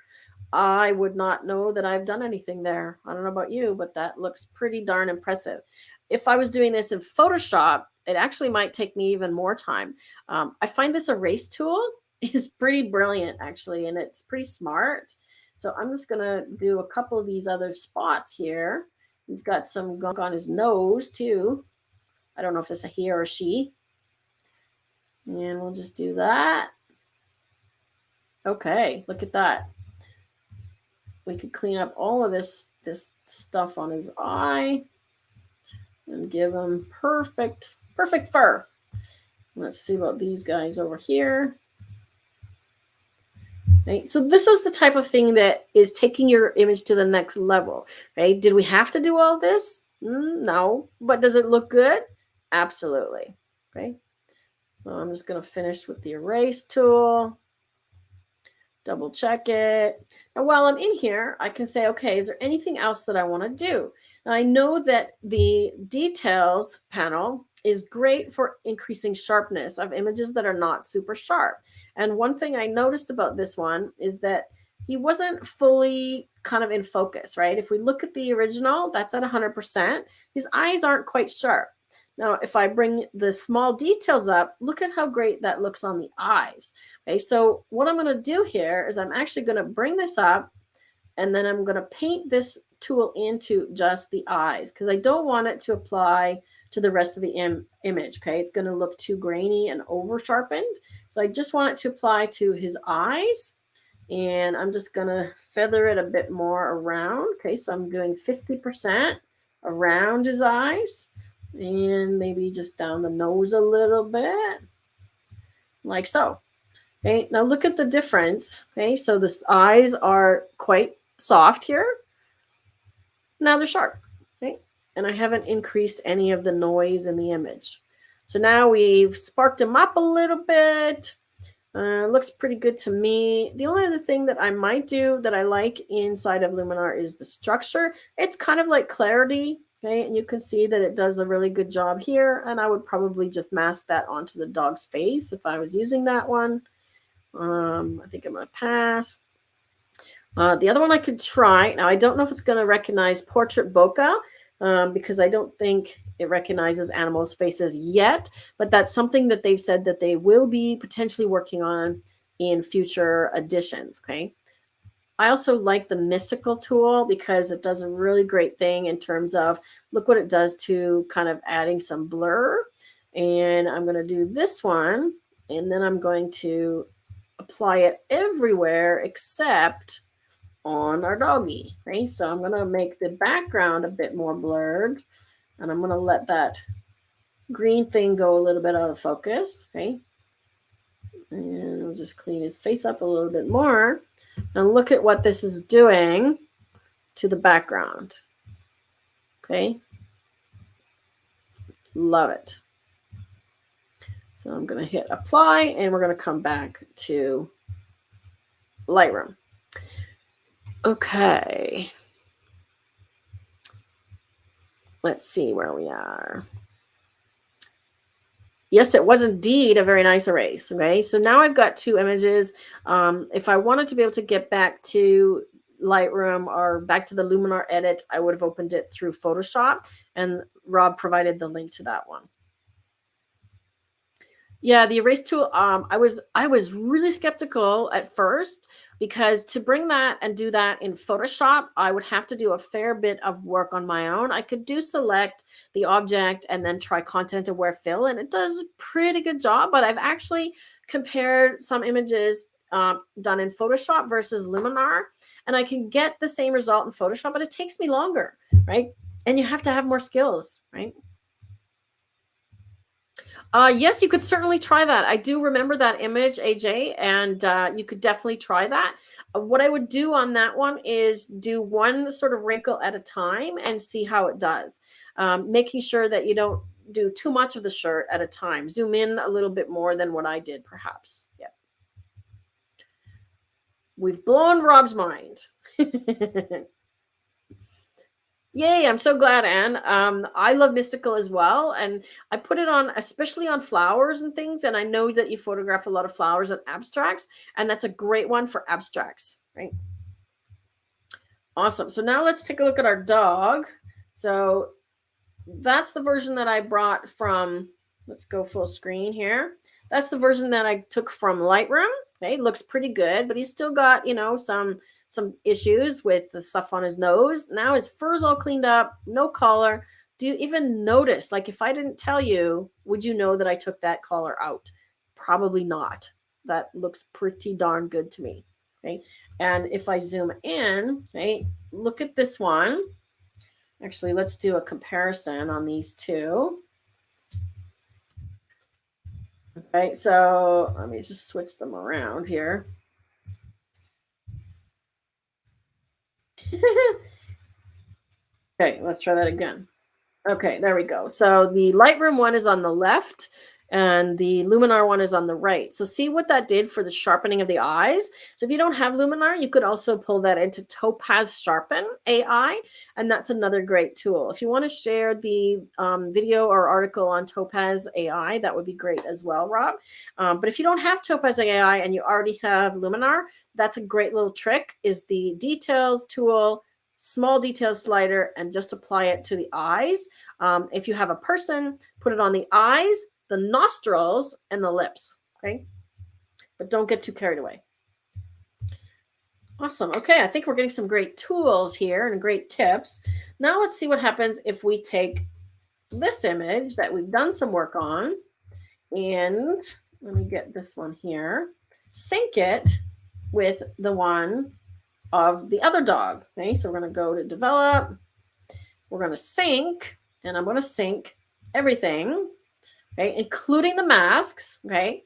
Speaker 1: I would not know that I've done anything there. I don't know about you, but that looks pretty darn impressive. If I was doing this in Photoshop, it actually might take me even more time. I find this erase tool is pretty brilliant, actually, and it's pretty smart. So I'm just going to do a couple of these other spots here. He's got some gunk on his nose, too. I don't know if it's a he or a she. And we'll just do that. Okay, look at that. We could clean up all of this stuff on his eye and give him perfect fur. Let's see about these guys over here. Right, so this is the type of thing that is taking your image to the next level. Right? Did we have to do all this? No. But does it look good? Absolutely. Okay. So I'm just going to finish with the erase tool. Double check it. And while I'm in here, I can say, okay, is there anything else that I want to do? And I know that the details panel is great for increasing sharpness of images that are not super sharp. And one thing I noticed about this one is that he wasn't fully kind of in focus, right? If we look at the original, that's at 100%. His eyes aren't quite sharp. Now, if I bring the small details up, look at how great that looks on the eyes. Okay, so what I'm going to do here is I'm actually going to bring this up, and then I'm going to paint this tool into just the eyes because I don't want it to apply to the rest of the image. Okay, it's going to look too grainy and over sharpened. So I just want it to apply to his eyes, and I'm just going to feather it a bit more around. Okay, so I'm doing 50% around his eyes. And maybe just down the nose a little bit, like so. Okay, now look at the difference. Okay, so the eyes are quite soft here. Now they're sharp. Okay, and I haven't increased any of the noise in the image. So now we've sparked him up a little bit. Looks pretty good to me. The only other thing that I might do that I like inside of Luminar is the structure. It's kind of like clarity. Okay, and you can see that it does a really good job here, and I would probably just mask that onto the dog's face if I was using that one. I think I'm going to pass. The other one I could try. Now, I don't know if it's going to recognize portrait bokeh because I don't think it recognizes animals' faces yet, but that's something that they've said that they will be potentially working on in future editions, okay? I also like the mystical tool because it does a really great thing in terms of, look what it does to kind of adding some blur. And I'm going to do this one, and then I'm going to apply it everywhere except on our doggy, right? So I'm going to make the background a bit more blurred, and I'm going to let that green thing go a little bit out of focus, okay? And I'll just clean his face up a little bit more. And look at what this is doing to the background. Okay. Love it. So I'm going to hit apply, and we're going to come back to Lightroom. Okay. Let's see where we are. Yes, it was indeed a very nice erase. Okay, so now I've got two images. If I wanted to be able to get back to Lightroom or back to the Luminar edit, I would have opened it through Photoshop, and Rob provided the link to that one. Yeah, the erase tool, I was really skeptical at first, because to bring that and do that in Photoshop, I would have to do a fair bit of work on my own. I could do select the object and then try content aware fill, and it does a pretty good job. But I've actually compared some images done in Photoshop versus Luminar, and I can get the same result in Photoshop, but it takes me longer, right? And you have to have more skills, right? Yes, you could certainly try that. I do remember that image, AJ, and you could definitely try that. What I would do on that one is do one sort of wrinkle at a time and see how it does, making sure that you don't do too much of the shirt at a time. Zoom in a little bit more than what I did, perhaps. Yeah. We've blown Rob's mind. Yay, I'm so glad, Anne. I love mystical as well, and I put it on especially on flowers and things, and I know that you photograph a lot of flowers and abstracts, and that's a great one for abstracts, right? Awesome. So now let's take a look at our dog. So that's the version that I brought from, let's go full screen here. That's the version that I took from Lightroom. Okay, looks pretty good, but he's still got, you know, some issues with the stuff on his nose. Now his fur's all cleaned up, no collar. Do you even notice? Like, if I didn't tell you, would you know that I took that collar out? Probably not. That looks pretty darn good to me. Okay, and if I zoom in, okay, look at this one. Actually, let's do a comparison on these two. Okay, so let me just switch them around here. Okay, let's try that again. Okay, there we go. So the Lightroom one is on the left, and the Luminar one is on the right. So see what that did for the sharpening of the eyes. So if you don't have Luminar, you could also pull that into Topaz Sharpen AI, and that's another great tool. If you want to share the video or article on Topaz AI, that would be great as well, Rob. But if you don't have Topaz AI and you already have Luminar, that's a great little trick, is the details tool, small details slider, and just apply it to the eyes. If you have a person, put it on the eyes, the nostrils, and the lips. Okay, but don't get too carried away. Awesome. Okay, I think we're getting some great tools here and great tips. Now let's see what happens if we take this image that we've done some work on, and let me get this one here, sync it with the one of the other dog. Okay, so we're going to go to develop, we're going to sync, and I'm going to sync everything, okay, including the masks. Okay,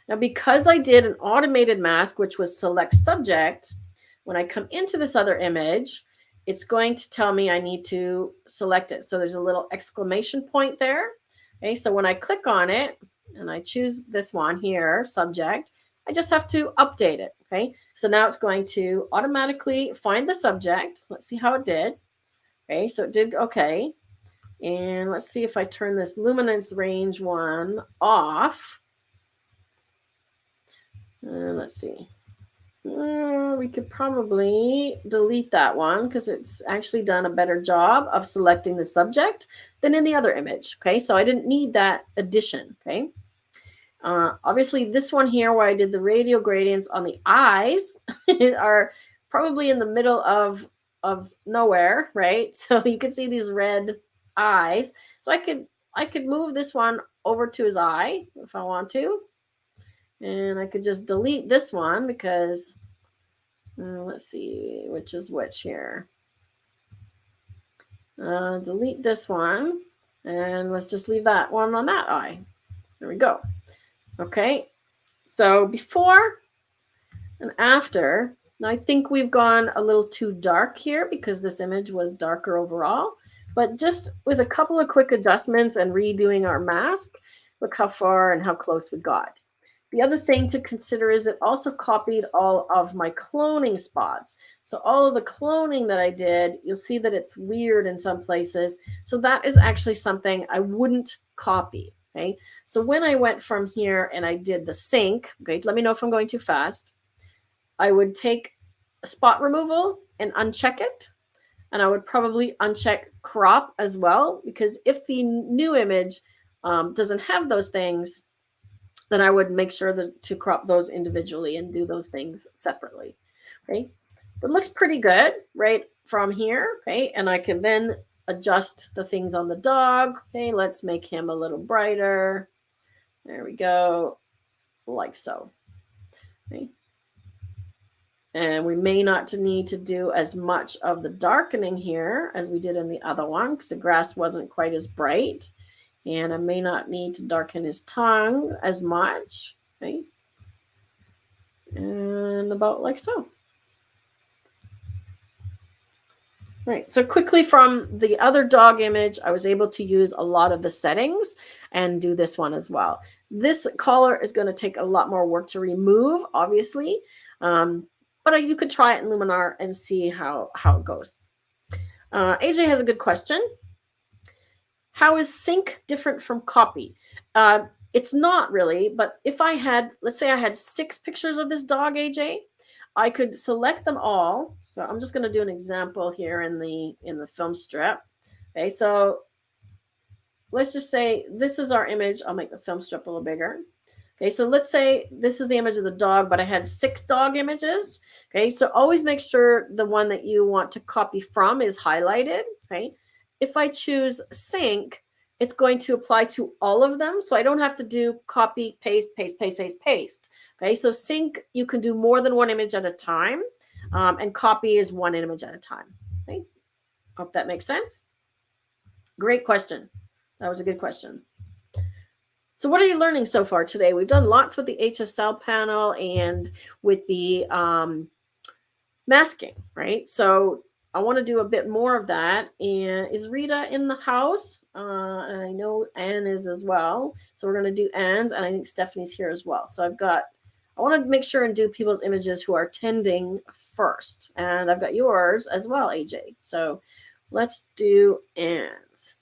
Speaker 1: now because I did an automated mask, which was select subject, when I come into this other image, it's going to tell me I need to select it. So there's a little exclamation point there. Okay, so when I click on it and I choose this one here, subject, I just have to update it. Okay, so now it's going to automatically find the subject. Let's see how it did. Okay, so it did okay. And let's see if I turn this luminance range one off. Let's see. We could probably delete that one because it's actually done a better job of selecting the subject than in the other image. Okay, so I didn't need that addition. Okay. Obviously, this one here where I did the radial gradients on the eyes are probably in the middle of nowhere, right? So you can see these red eyes. So I could move this one over to his eye if I want to. And I could just delete this one because let's see which is which here. Delete this one, and let's just leave that one on that eye. There we go. Okay, so before and after, I think we've gone a little too dark here because this image was darker overall, but just with a couple of quick adjustments and redoing our mask, look how far and how close we got. The other thing to consider is it also copied all of my cloning spots. So all of the cloning that I did, you'll see that it's weird in some places. So that is actually something I wouldn't copy. Okay. So when I went from here and I did the sync, okay, let me know if I'm going too fast. I would take spot removal and uncheck it. And I would probably uncheck crop as well, because if the new image doesn't have those things, then I would make sure to crop those individually and do those things separately. Okay. But it looks pretty good right from here. Okay. And I can then adjust the things on the dog. Okay. Let's make him a little brighter. There we go. Like so. Okay. And we may not need to do as much of the darkening here as we did in the other one because the grass wasn't quite as bright. And I may not need to darken his tongue as much. Okay. And about like so. Right. So quickly from the other dog image, I was able to use a lot of the settings and do this one as well. This collar is going to take a lot more work to remove, obviously. But you could try it in Luminar and see how it goes. AJ has a good question. How is sync different from copy? It's not really, but if I had, let's say I had 6 pictures of this dog, AJ, I could select them all. So I'm just going to do an example here in the film strip. Okay, so let's just say this is our image. I'll make the film strip a little bigger. Okay, so let's say this is the image of the dog, but I had 6 dog images. Okay, so always make sure the one that you want to copy from is highlighted. Okay, if I choose sync, it's going to apply to all of them. So I don't have to do copy, paste, paste, paste, paste, paste. Okay, so sync, you can do more than one image at a time. And copy is one image at a time. Okay, hope that makes sense. Great question. That was a good question. So what are you learning so far today? We've done lots with the HSL panel and with the masking, right? So I want to do a bit more of that. And is Rita in the house? And I know Anne is as well. So we're going to do Anne's, and I think Stephanie's here as well. So I want to make sure and do people's images who are tending first. And I've got yours as well, AJ. So let's do Anne's.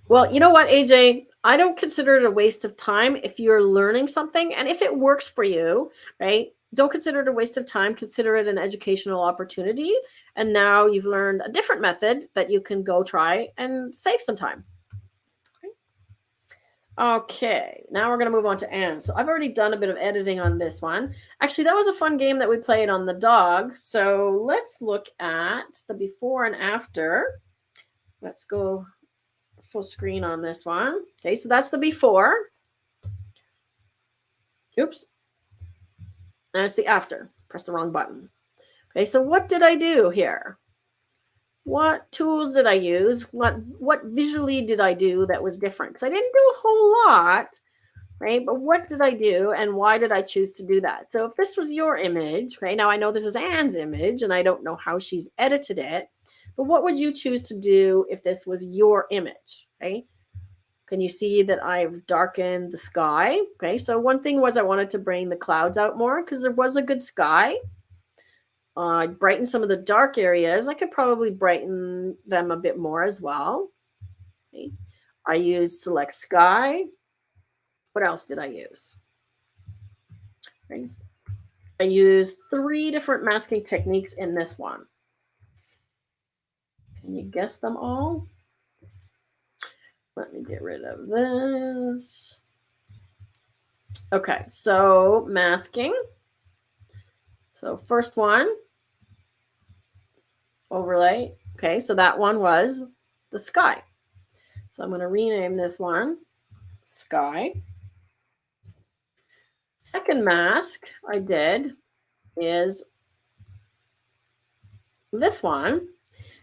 Speaker 1: Well, you know what, AJ? I don't consider it a waste of time if you're learning something. And if it works for you, right? Don't consider it a waste of time. Consider it an educational opportunity. And now you've learned a different method that you can go try and save some time. Okay, now we're going to move on to Anne. So I've already done a bit of editing on this one. Actually, that was a fun game that we played on the dog. So let's look at the before and after. Let's go full screen on this one. Okay, so that's the before. Oops. That's the after. Press the wrong button. Okay, so what did I do here? What tools did I use? What visually did I do that was different? Because I didn't do a whole lot, right? But what did I do and why did I choose to do that? So if this was your image, right? Now I know this is Anne's image and I don't know how she's edited it, but what would you choose to do if this was your image, okay? Can you see that I've darkened the sky? Okay, so one thing was I wanted to bring the clouds out more because there was a good sky. I brightened some of the dark areas. I could probably brighten them a bit more as well. Okay. I used select sky. What else did I use? Okay. I used 3 different masking techniques in this one. Can you guess them all? Let me get rid of this. Okay, so masking. So first one, overlay. Okay, so that one was the sky. So I'm going to rename this one sky. Second mask I did is this one.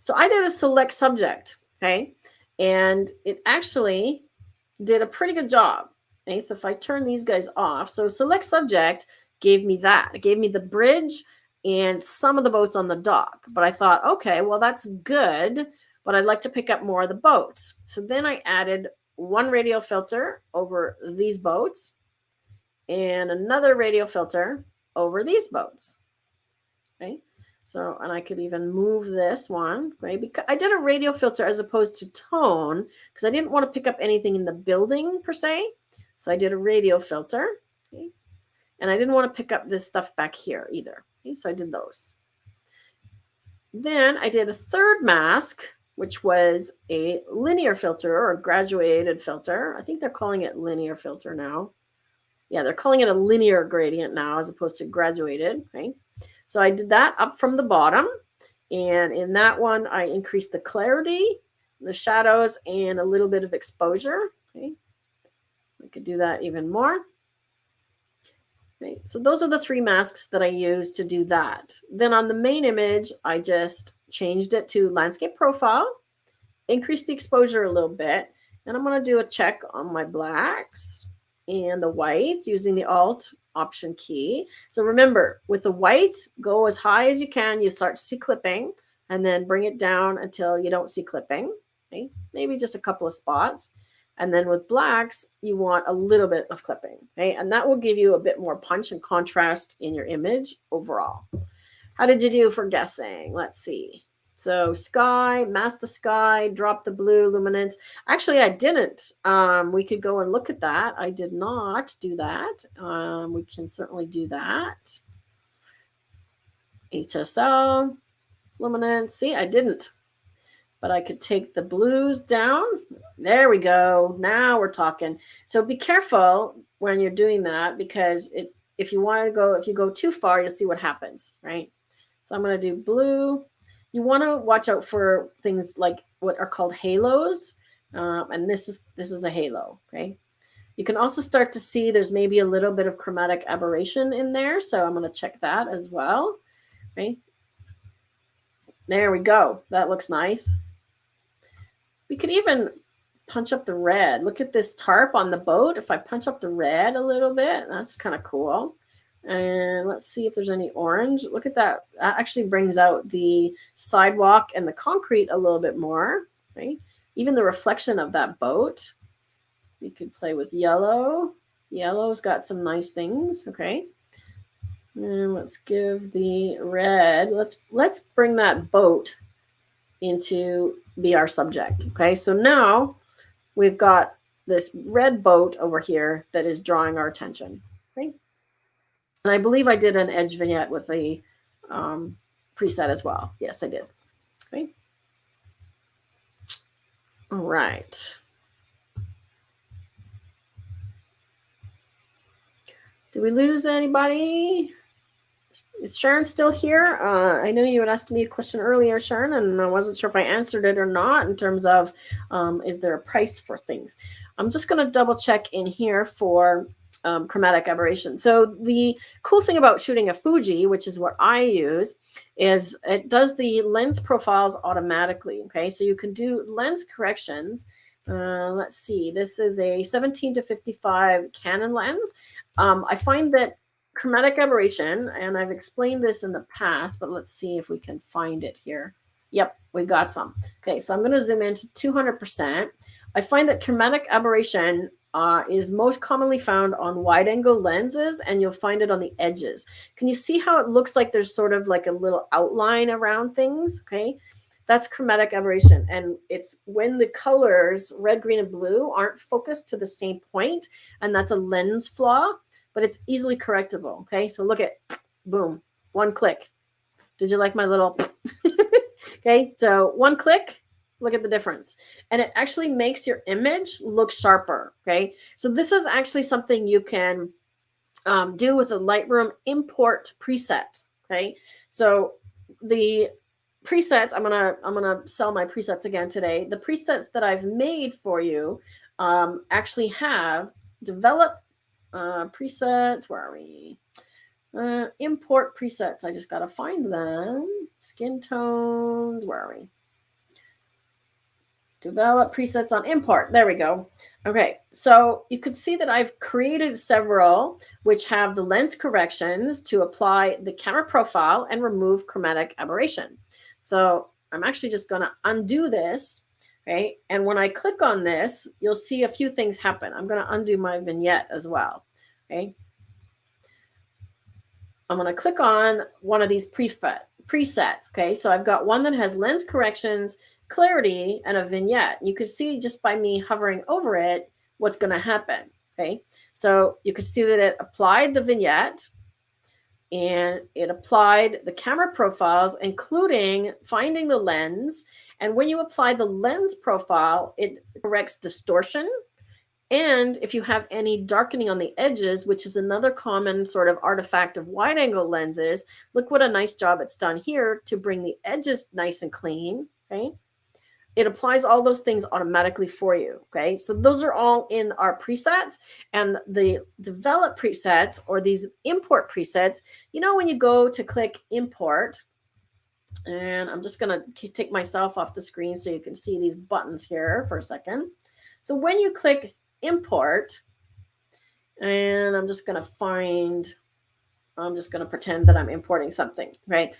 Speaker 1: So I did a select subject, okay? And it actually did a pretty good job. Okay, so if I turn these guys off, so select subject gave me that. It gave me the bridge and some of the boats on the dock. But I thought, okay, well, that's good, but I'd like to pick up more of the boats. So then I added one radial filter over these boats and another radial filter over these boats. Okay. So, and I could even move this one, right? Because I did a radial filter as opposed to tone because I didn't want to pick up anything in the building per se. So I did a radial filter, okay? And I didn't want to pick up this stuff back here either. Okay? So I did those. Then I did a third mask, which was a linear filter or a graduated filter. I think they're calling it linear filter now. Yeah, they're calling it a linear gradient now as opposed to graduated, right? So I did that up from the bottom. And in that one, I increased the clarity, the shadows, and a little bit of exposure. Okay. I could do that even more. Okay. So those are the three masks that I used to do that. Then on the main image, I just changed it to landscape profile, increased the exposure a little bit, and I'm going to do a check on my blacks and the whites using the Alt Option key. So remember, with the whites, go as high as you can. You start to see clipping, and then bring it down until you don't see clipping. Okay? Maybe just a couple of spots. And then with blacks, you want a little bit of clipping. Okay? And that will give you a bit more punch and contrast in your image overall. How did you do for guessing? Let's see. So sky, mask the sky, drop the blue luminance. Actually, I didn't. We could go and look at that. I did not do that. We can certainly do that. HSL, luminance. See, I didn't. But I could take the blues down. There we go. Now we're talking. So be careful when you're doing that because if you go too far, you'll see what happens, right? So I'm going to do blue. You want to watch out for things like what are called halos. And this is a halo, okay? You can also start to see there's maybe a little bit of chromatic aberration in there. So I'm going to check that as well, okay? There we go. That looks nice. We could even punch up the red. Look at this tarp on the boat. If I punch up the red a little bit, that's kind of cool. And let's see if there's any orange. Look at that. That actually brings out the sidewalk and the concrete a little bit more. Okay? Even the reflection of that boat. We could play with yellow. Yellow's got some nice things. Okay. And let's give the red. Let's bring that boat into be our subject. Okay. So now we've got this red boat over here that is drawing our attention. Okay. And I believe I did an edge vignette with the preset as well. Yes, I did. Okay. All right. Did we lose anybody? Is Sharon still here? I know you had asked me a question earlier, Sharon, and I wasn't sure if I answered it or not in terms of is there a price for things? I'm just going to double check in here for chromatic aberration. So the cool thing about shooting a Fuji, which is what I use, is it does the lens profiles automatically. Okay, so you can do lens corrections. Let's see, this is a 17-55 Canon lens. I find that chromatic aberration, and I've explained this in the past, but let's see if we can find it here. Yep, we got some. Okay, so I'm going to zoom into 200%. I find that chromatic aberration is most commonly found on wide angle lenses, and you'll find it on the edges. Can you see how it looks like there's sort of like a little outline around things? Okay, that's chromatic aberration, and it's when the colors red, green, and blue aren't focused to the same point, and that's a lens flaw, but it's easily correctable. Okay, so look at, boom, one click. Did you like my little okay, so one click, look at the difference. And it actually makes your image look sharper. Okay, so this is actually something you can do with the Lightroom import preset. Okay, so the presets, I'm gonna sell my presets again today. The presets that I've made for you actually have develop presets. Where are we? Import presets. I just gotta find them. Skin tones. Where are we? Develop presets on import. There we go. Okay, so you could see that I've created several which have the lens corrections to apply the camera profile and remove chromatic aberration. So I'm actually just going to undo this, right? And when I click on this, you'll see a few things happen. I'm going to undo my vignette as well, okay? I'm going to click on one of these presets, okay? So I've got one that has lens corrections, clarity, and a vignette. You could see just by me hovering over it what's going to happen, okay? So you could see that it applied the vignette and it applied the camera profiles, including finding the lens. And when you apply the lens profile, it corrects distortion. And if you have any darkening on the edges, which is another common sort of artifact of wide angle lenses, look what a nice job it's done here to bring the edges nice and clean, okay? It applies all those things automatically for you, okay? So those are all in our presets, and the develop presets or these import presets, you know, when you go to click import, and I'm just gonna take myself off the screen so you can see these buttons here for a second. So when you click import, and I'm just going to pretend that I'm importing something, right?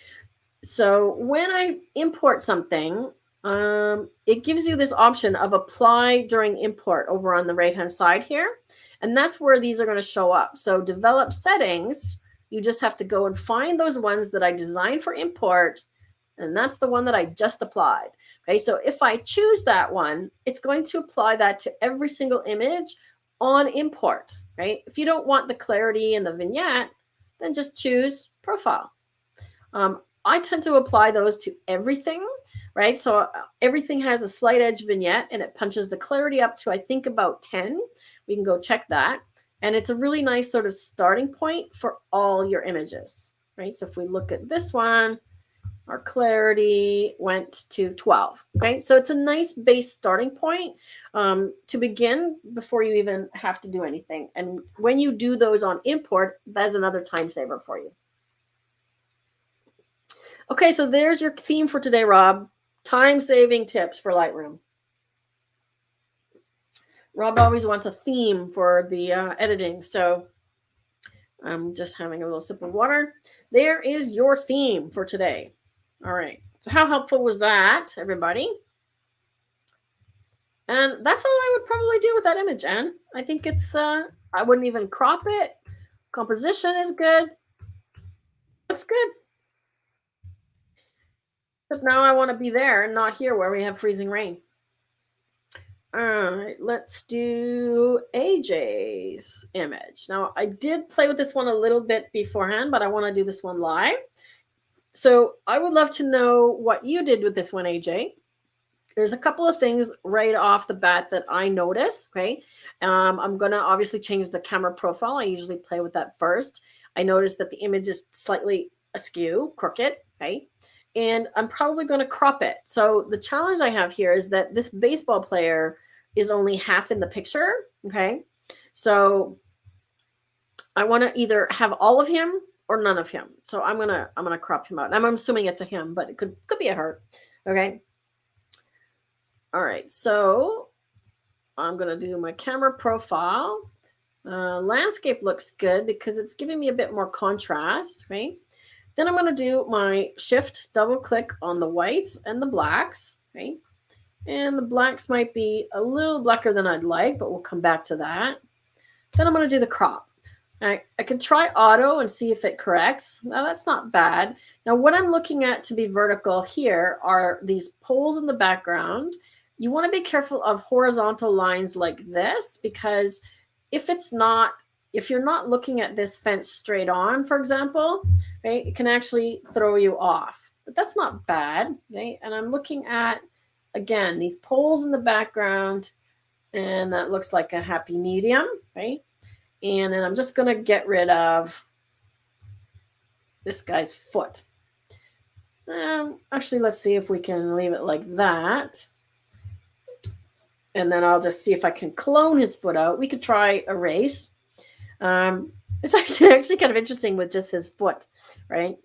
Speaker 1: So when I import something, it gives you this option of apply during import over on the right hand side here. And that's where these are going to show up. So develop settings, you just have to go and find those ones that I designed for import. And that's the one that I just applied. Okay, so if I choose that one, it's going to apply that to every single image on import, right? If you don't want the clarity and the vignette, then just choose profile. I tend to apply those to everything, right? So everything has a slight edge vignette and it punches the clarity up to, I think, about 10. We can go check that. And it's a really nice sort of starting point for all your images, right? So if we look at this one, our clarity went to 12. Okay, so it's a nice base starting point to begin before you even have to do anything. And when you do those on import, that's another time saver for you. Okay, so there's your theme for today, Rob. Time-saving tips for Lightroom. Rob always wants a theme for the editing, so I'm just having a little sip of water. There is your theme for today. All right. So how helpful was that, everybody? And that's all I would probably do with that image, Anne. I think it's, I wouldn't even crop it. Composition is good. Looks good. But now I want to be there and not here where we have freezing rain. All right, let's do AJ's image. Now, I did play with this one a little bit beforehand, but I want to do this one live. So I would love to know what you did with this one, AJ. There's a couple of things right off the bat that I notice, okay? I'm going to obviously change the camera profile. I usually play with that first. I noticed that the image is slightly askew, crooked, okay? And I'm probably going to crop it. So the challenge I have here is that this baseball player is only half in the picture, okay? So I want to either have all of him or none of him. So I'm gonna crop him out. I'm assuming it's a him, but it could be a her. Okay. All right. So I'm gonna do my camera profile. Landscape looks good because it's giving me a bit more contrast, right? Then I'm gonna do my shift double click on the whites and the blacks, right? And the blacks might be a little blacker than I'd like, but we'll come back to that. Then I'm gonna do the crop. I could try auto and see if it corrects. Now that's not bad. Now what I'm looking at to be vertical here are these poles in the background. You want to be careful of horizontal lines like this because if you're not looking at this fence straight on, for example, right, it can actually throw you off. But that's not bad, right? And I'm looking at, again, these poles in the background, and that looks like a happy medium, right? And then I'm just going to get rid of this guy's foot. Actually, let's see if we can leave it like that. And then I'll just see if I can clone his foot out. We could try erase. It's actually kind of interesting with just his foot, right?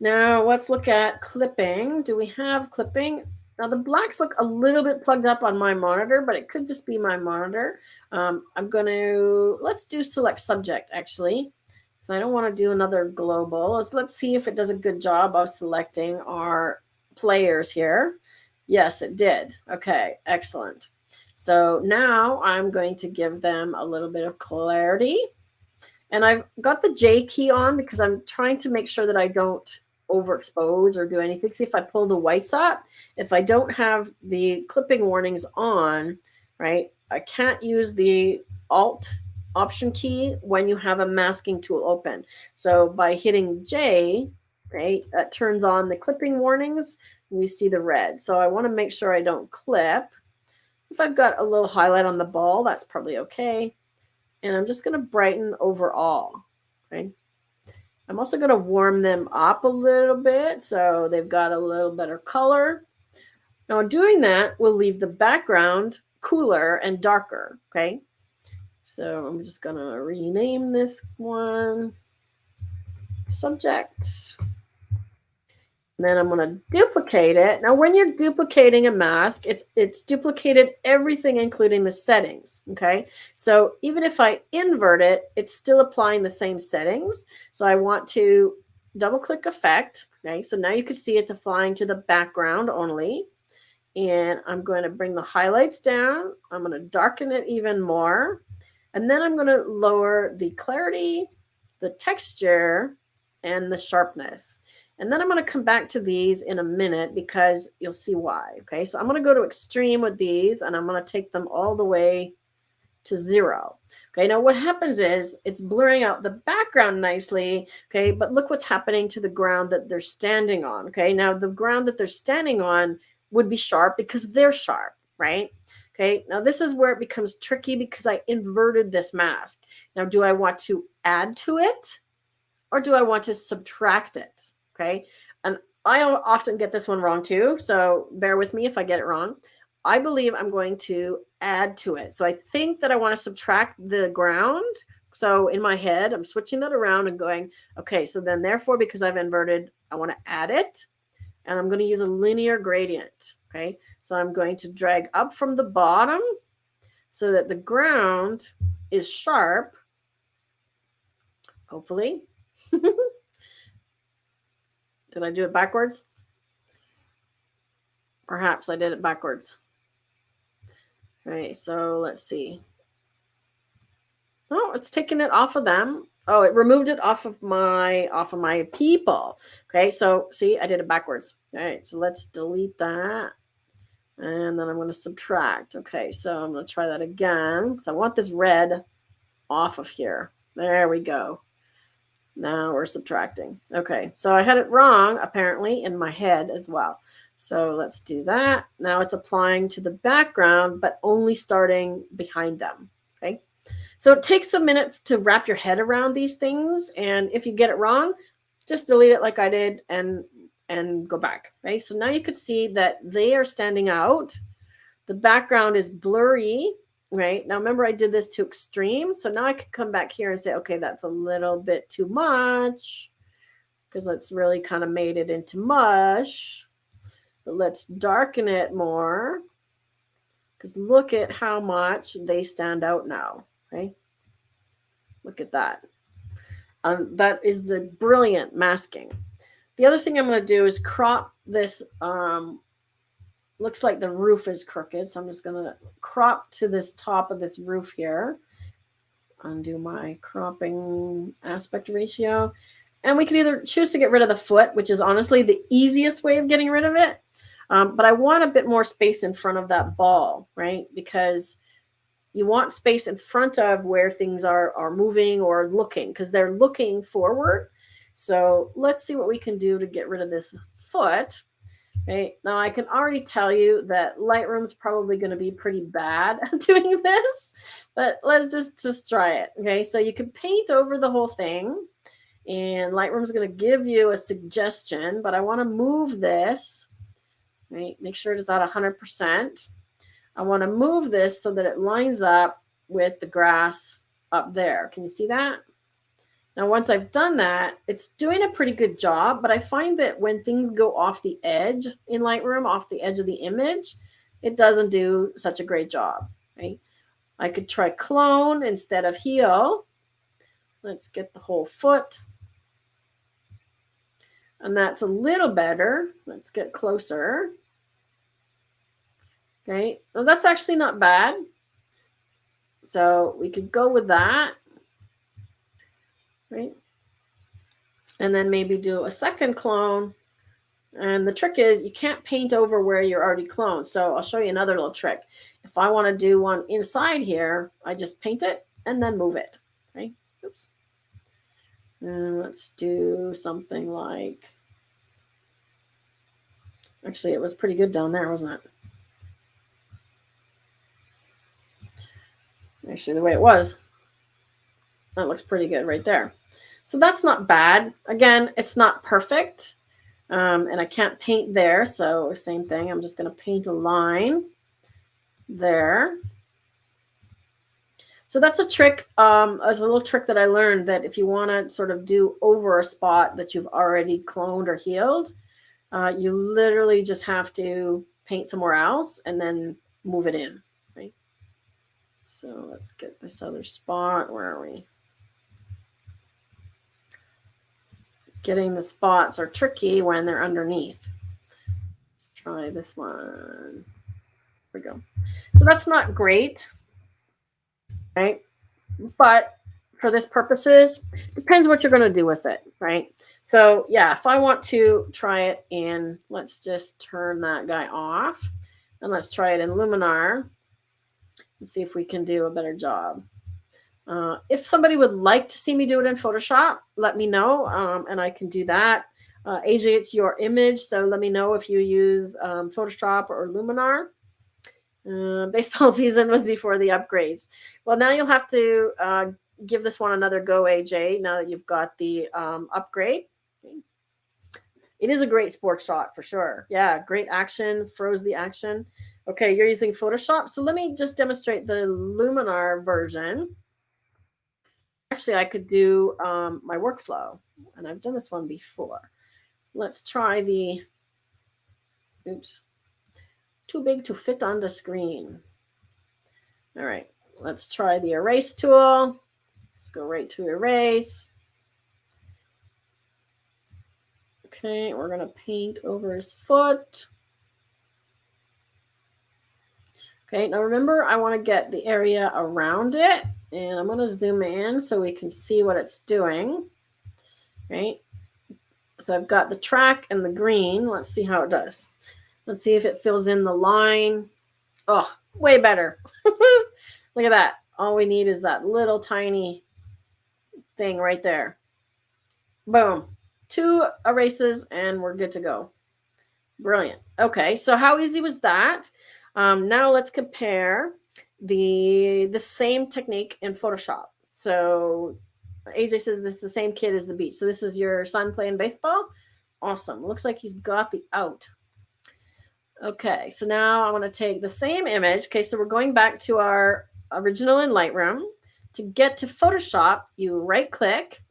Speaker 1: Now let's look at clipping. Do we have clipping? Now the blacks look a little bit plugged up on my monitor, but it could just be my monitor. Let's do select subject actually, because I don't want to do another global. Let's see if it does a good job of selecting our players here. Yes, it did. Okay, excellent. So now I'm going to give them a little bit of clarity. And I've got the J key on because I'm trying to make sure that I don't overexpose or do anything. See if I pull the whites up, if I don't have the clipping warnings on, right, I can't use the Alt Option key when you have a masking tool open. So by hitting J, right, that turns on the clipping warnings. We see the red. So I want to make sure I don't clip. If I've got a little highlight on the ball, that's probably okay. And I'm just going to brighten overall. Okay. I'm also going to warm them up a little bit so they've got a little better color. Now, doing that will leave the background cooler and darker. Okay. So I'm just going to rename this one subject. And then I'm going to duplicate it. Now, when you're duplicating a mask, it's duplicated everything, including the settings, okay? So even if I invert it, it's still applying the same settings. So I want to double-click Effect, okay? So now you can see it's applying to the background only. And I'm going to bring the highlights down. I'm going to darken it even more. And then I'm going to lower the clarity, the texture, and the sharpness. And then I'm going to come back to these in a minute because you'll see why. Okay, so I'm going to go to extreme with these and I'm going to take them all the way to 0. Okay, now what happens is it's blurring out the background nicely. Okay, but look what's happening to the ground that they're standing on. Okay, now the ground that they're standing on would be sharp because they're sharp, right? Okay, now this is where it becomes tricky because I inverted this mask. Now, do I want to add to it or do I want to subtract it? Okay, and I often get this one wrong too, so bear with me if I get it wrong. I believe I'm going to add to it. So I think that I want to subtract the ground. So in my head, I'm switching that around and going, okay, so then therefore, because I've inverted, I want to add it. And I'm going to use a linear gradient. Okay, so I'm going to drag up from the bottom so that the ground is sharp, hopefully. Did I do it backwards? Perhaps I did it backwards. All right, so let's see. Oh, it's taking it off of them. Oh, it removed it off of my people. Okay, so see, I did it backwards. All right, so let's delete that. And then I'm going to subtract. Okay, so I'm going to try that again. So I want this red off of here. There we go. Now we're subtracting. Okay, so I had it wrong, apparently, in my head as well. So let's do that. Now it's applying to the background, but only starting behind them. Okay, so it takes a minute to wrap your head around these things. And if you get it wrong, just delete it like I did and go back. Right, so now you could see that they are standing out. The background is blurry. Right, now remember I did this to extreme, so now I can come back here and say, okay, that's a little bit too much because it's really kind of made it into mush. But let's darken it more because look at how much they stand out now. Okay, look at that. That is the brilliant masking. The other thing I'm going to do is crop this. Looks like the roof is crooked, so I'm just going to crop to this top of this roof here. Undo my cropping aspect ratio. And we can either choose to get rid of the foot, which is honestly the easiest way of getting rid of it. But I want a bit more space in front of that ball, right? Because you want space in front of where things are moving or looking, because they're looking forward. So let's see what we can do to get rid of this foot. Okay, now I can already tell you that Lightroom's probably going to be pretty bad at doing this, but let's just try it. Okay, so you can paint over the whole thing, and Lightroom's going to give you a suggestion, but I want to move this, right? Make sure it's at 100%. I want to move this so that it lines up with the grass up there. Can you see that? Now, once I've done that, it's doing a pretty good job, but I find that when things go off the edge in Lightroom, off the edge of the image, it doesn't do such a great job, right? I could try clone instead of heal. Let's get the whole foot. And that's a little better. Let's get closer. Okay, well, that's actually not bad. So we could go with that, right? And then maybe do a second clone. And the trick is you can't paint over where you're already cloned. So I'll show you another little trick. If I want to do one inside here, I just paint it and then move it. Okay. Oops. And let's do something like, actually, it was pretty good down there, wasn't it? Actually, the way it was, that looks pretty good right there. So that's not bad. Again, it's not perfect. And I can't paint there. So same thing. I'm just going to paint a line there. So that's a trick. As a little trick that I learned, that if you want to sort of do over a spot that you've already cloned or healed, you literally just have to paint somewhere else and then move it in. Right? So let's get this other spot. Where are we? Getting the spots are tricky when they're underneath. Let's try this one. There we go. So that's not great, right? But for this purposes, depends what you're going to do with it, right? So yeah, if I want to try it in, let's just turn that guy off, and let's try it in Luminar and see if we can do a better job. If somebody would like to see me do it in Photoshop, let me know, and I can do that. AJ, it's your image, so let me know if you use Photoshop or Luminar. Baseball season was before the upgrades. Well, now you'll have to give this one another go, AJ, now that you've got the upgrade. Okay. It is a great sports shot for sure. Yeah, great action, froze the action. Okay, you're using Photoshop, so let me just demonstrate the Luminar version. Actually, I could do my workflow, and I've done this one before. Let's try the, oops, too big to fit on the screen. All right, let's try the erase tool. Let's go right to erase. Okay, we're going to paint over his foot. Okay, now remember, I want to get the area around it. And I'm going to zoom in so we can see what it's doing, right? So I've got the track and the green. Let's see how it does. Let's see if it fills in the line. Oh, way better. Look at that. All we need is that little tiny thing right there. Boom. 2 erases and we're good to go. Brilliant. Okay, so how easy was that? Now let's compare the same technique in Photoshop. So AJ says this is the same kid as the beach. So this is your son playing baseball. Awesome. Looks like he's got the out. Okay, so now I want to take the same image. Okay, so we're going back to our original in Lightroom. To get to Photoshop, you right click.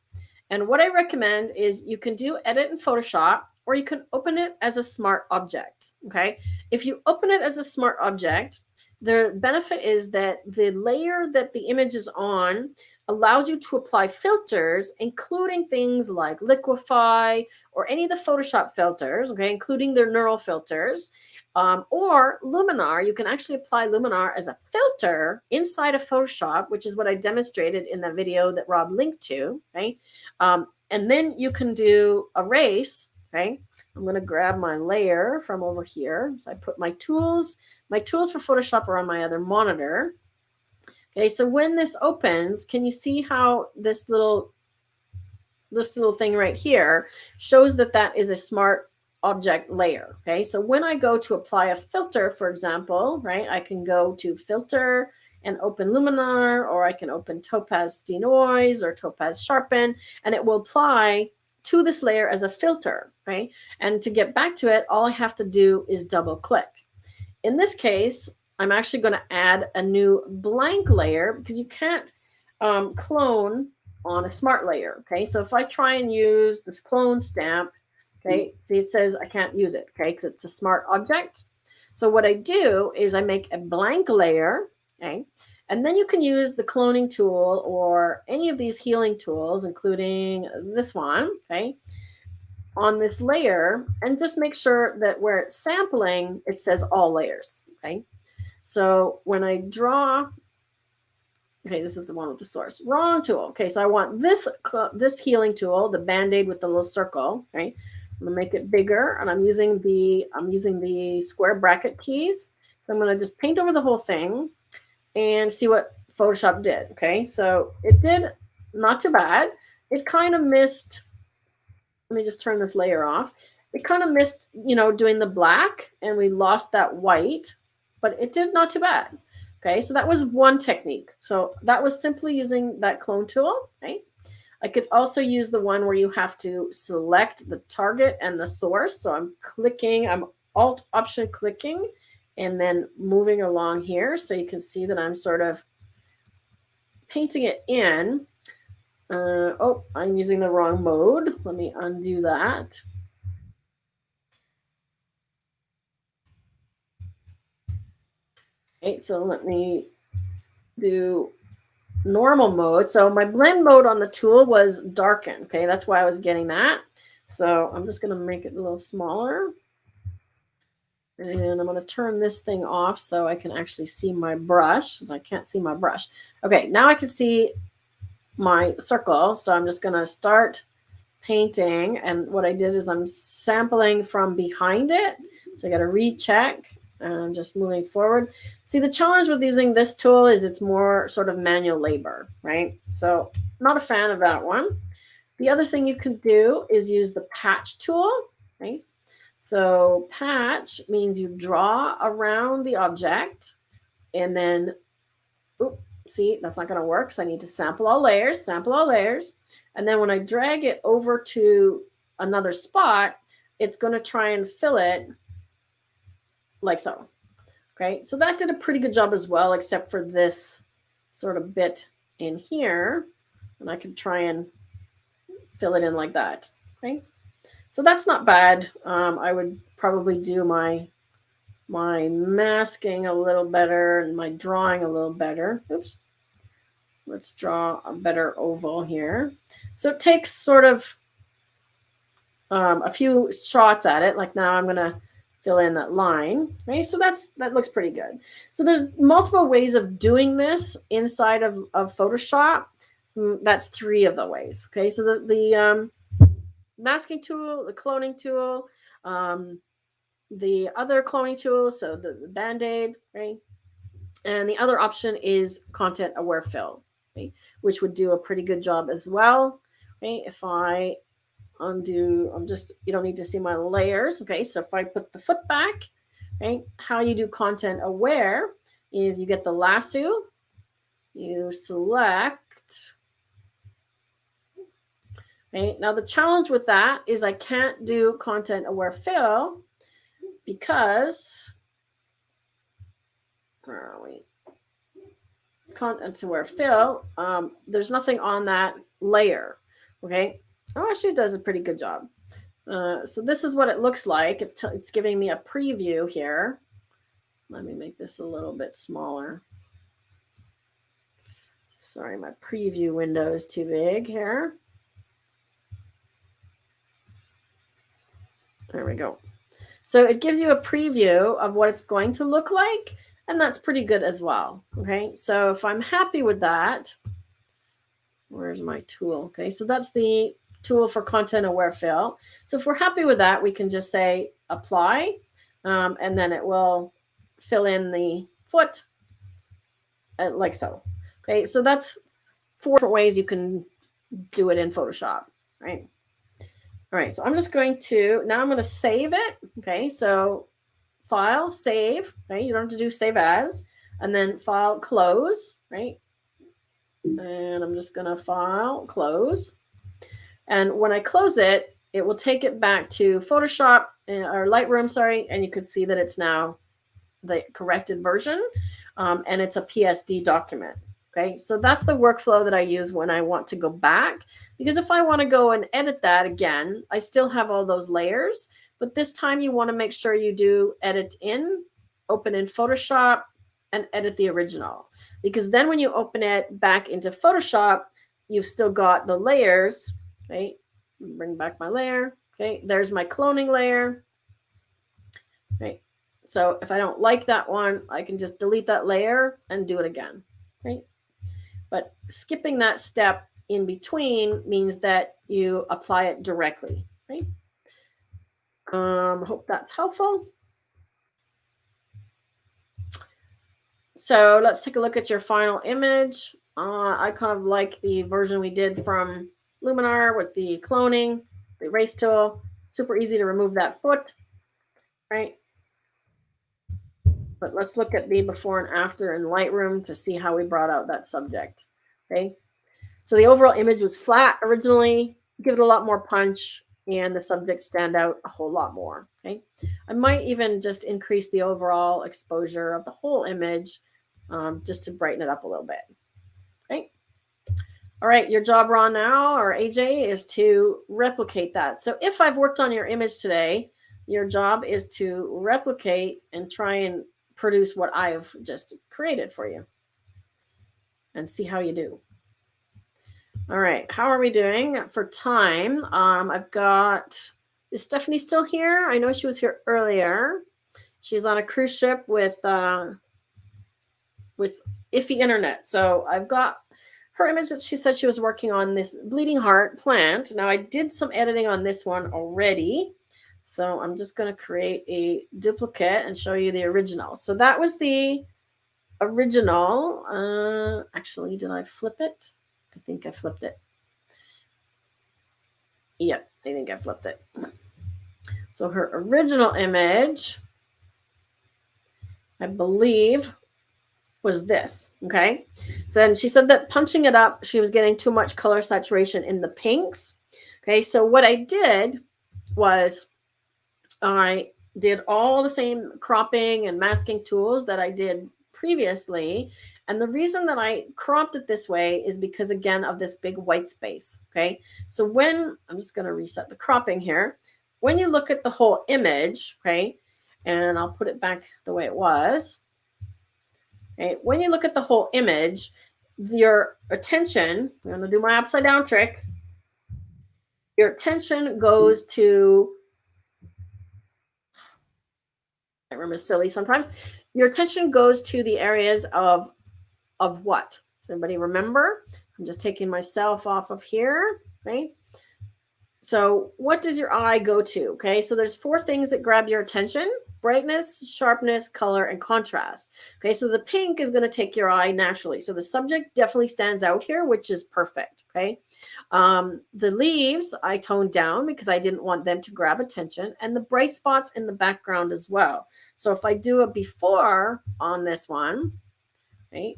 Speaker 1: And what I recommend is you can do edit in Photoshop, or you can open it as a smart object. Okay, if you open it as a smart object, the benefit is that the layer that the image is on allows you to apply filters, including things like liquify or any of the Photoshop filters, okay, including their neural filters, or Luminar. You can actually apply Luminar as a filter inside of Photoshop, which is what I demonstrated in the video that Rob linked to, okay? And then you can do erase. Okay, I'm going to grab my layer from over here. So I put my tools for Photoshop are on my other monitor. Okay, so when this opens, can you see how this little thing right here shows that that is a smart object layer. Okay, so when I go to apply a filter, for example, right, I can go to filter and open Luminar, or I can open Topaz Denoise or Topaz Sharpen, and it will apply to this layer as a filter, right? And to get back to it, all I have to do is double click. In this case, I'm actually going to add a new blank layer because you can't clone on a smart layer. Okay, so if I try and use this clone stamp, okay, see it says I can't use it, okay, because it's a smart object. So what I do is I make a blank layer, okay, and then you can use the cloning tool or any of these healing tools, including this one, okay, on this layer, and just make sure that where it's sampling, it says all layers, okay? So when I draw, okay, this is the one with the source. Wrong tool. Okay, so I want this healing tool, the Band-Aid with the little circle, right? I'm gonna make it bigger, and I'm using the square bracket keys. So I'm gonna just paint over the whole thing and see what Photoshop did. Okay, so it did not too bad. It kind of missed. Let me just turn this layer off. It kind of missed, doing the black, and we lost that white, but it did not too bad. Okay, so that was one technique. So that was simply using that clone tool, right? I could also use the one where you have to select the target and the source. So I'm Alt Option clicking and then moving along here. So you can see that I'm sort of painting it in. Oh, I'm using the wrong mode. Let me undo that. Okay, so let me do normal mode. So my blend mode on the tool was darken. Okay, that's why I was getting that. So I'm just going to make it a little smaller. And I'm going to turn this thing off so I can actually see my brush, because I can't see my brush. Okay, now I can see my circle. So I'm just going to start painting. And what I did is I'm sampling from behind it. So I got to recheck. And I'm just moving forward. See, the challenge with using this tool is it's more sort of manual labor, right? So not a fan of that one. The other thing you can do is use the patch tool, right? So patch means you draw around the object and then, see, that's not going to work. So I need to sample all layers. And then when I drag it over to another spot, it's going to try and fill it like so. Okay, so that did a pretty good job as well, except for this sort of bit in here. And I can try and fill it in like that. Okay, so that's not bad. I would probably do my masking a little better and my drawing a little better. Oops. Let's draw a better oval here. So it takes sort of a few shots at it. Like now I'm going to fill in that line, right? So that looks pretty good. So there's multiple ways of doing this inside of Photoshop. That's 3 of the ways. Okay, so the masking tool, the cloning tool, the other cloning tool, so the Band-Aid, right? And the other option is content aware fill, right? Which would do a pretty good job as well. Okay, if I undo, you don't need to see my layers. Okay, so if I put the foot back, right, how you do content aware is you get the lasso, you select, right? Now the challenge with that is I can't do content aware fill because, where are we? Content aware fill, there's nothing on that layer. Okay, oh, actually it does a pretty good job. So this is what it looks like. It's giving me a preview here. Let me make this a little bit smaller. Sorry, my preview window is too big here. There we go. So it gives you a preview of what it's going to look like, and that's pretty good as well. Okay, so if I'm happy with that, where's my tool? Okay, so that's the tool for content aware fill. So if we're happy with that, we can just say apply, and then it will fill in the foot like so. Okay, so that's 4 different ways you can do it in Photoshop, right? All right, so I'm just going to, now I'm going to save it. Okay, so file, save, right? You don't have to do save as, and then file, close, right? And I'm just going to file, close. And when I close it, it will take it back to Photoshop or Lightroom, sorry, and you can see that it's now the corrected version, and it's a PSD document. Okay, so that's the workflow that I use when I want to go back, because if I want to go and edit that again, I still have all those layers, but this time you want to make sure you do edit in, open in Photoshop, and edit the original, because then when you open it back into Photoshop, you've still got the layers. Okay, bring back my layer. Okay, there's my cloning layer. Right. So if I don't like that one, I can just delete that layer and do it again. Right. But skipping that step in between means that you apply it directly. Right. Hope that's helpful. So let's take a look at your final image. I kind of like the version we did from Luminar with the cloning, the erase tool. Super easy to remove that foot. Right. But let's look at the before and after in Lightroom to see how we brought out that subject. Okay. So the overall image was flat originally, give it a lot more punch, and the subjects stand out a whole lot more. Okay. I might even just increase the overall exposure of the whole image just to brighten it up a little bit. Okay. All right. Your job, Ron, now, or AJ, is to replicate that. So if I've worked on your image today, your job is to replicate and try and produce what I've just created for you and see how you do. All right, how are we doing for time? I've got, is Stephanie still here? I know she was here earlier. She's on a cruise ship with iffy internet. So I've got her image that she said she was working on, this bleeding heart plant. Now I did some editing on this one already. So I'm just going to create a duplicate and show you the original. So that was the original. Actually, did I flip it? I think I flipped it. Yep, I think I flipped it. So her original image, I believe, was this. Okay. So then she said that punching it up, she was getting too much color saturation in the pinks. Okay. So what I did was I did all the same cropping and masking tools that I did previously. And the reason that I cropped it this way is because, again, of this big white space. Okay. So when I'm just going to reset the cropping here, when you look at the whole image, okay, and I'll put it back the way it was. Okay. When you look at the whole image, your attention, I'm going to do my upside down trick. Your attention goes to, I remember it's silly sometimes. Your attention goes to the areas of what? Does anybody remember? I'm just taking myself off of here, right? So what does your eye go to? Okay, so there's 4 things that grab your attention: brightness, sharpness, color, and contrast. Okay, so the pink is going to take your eye naturally. So the subject definitely stands out here, which is perfect. Okay, the leaves I toned down because I didn't want them to grab attention, and the bright spots in the background as well. So if I do a before on this one, right,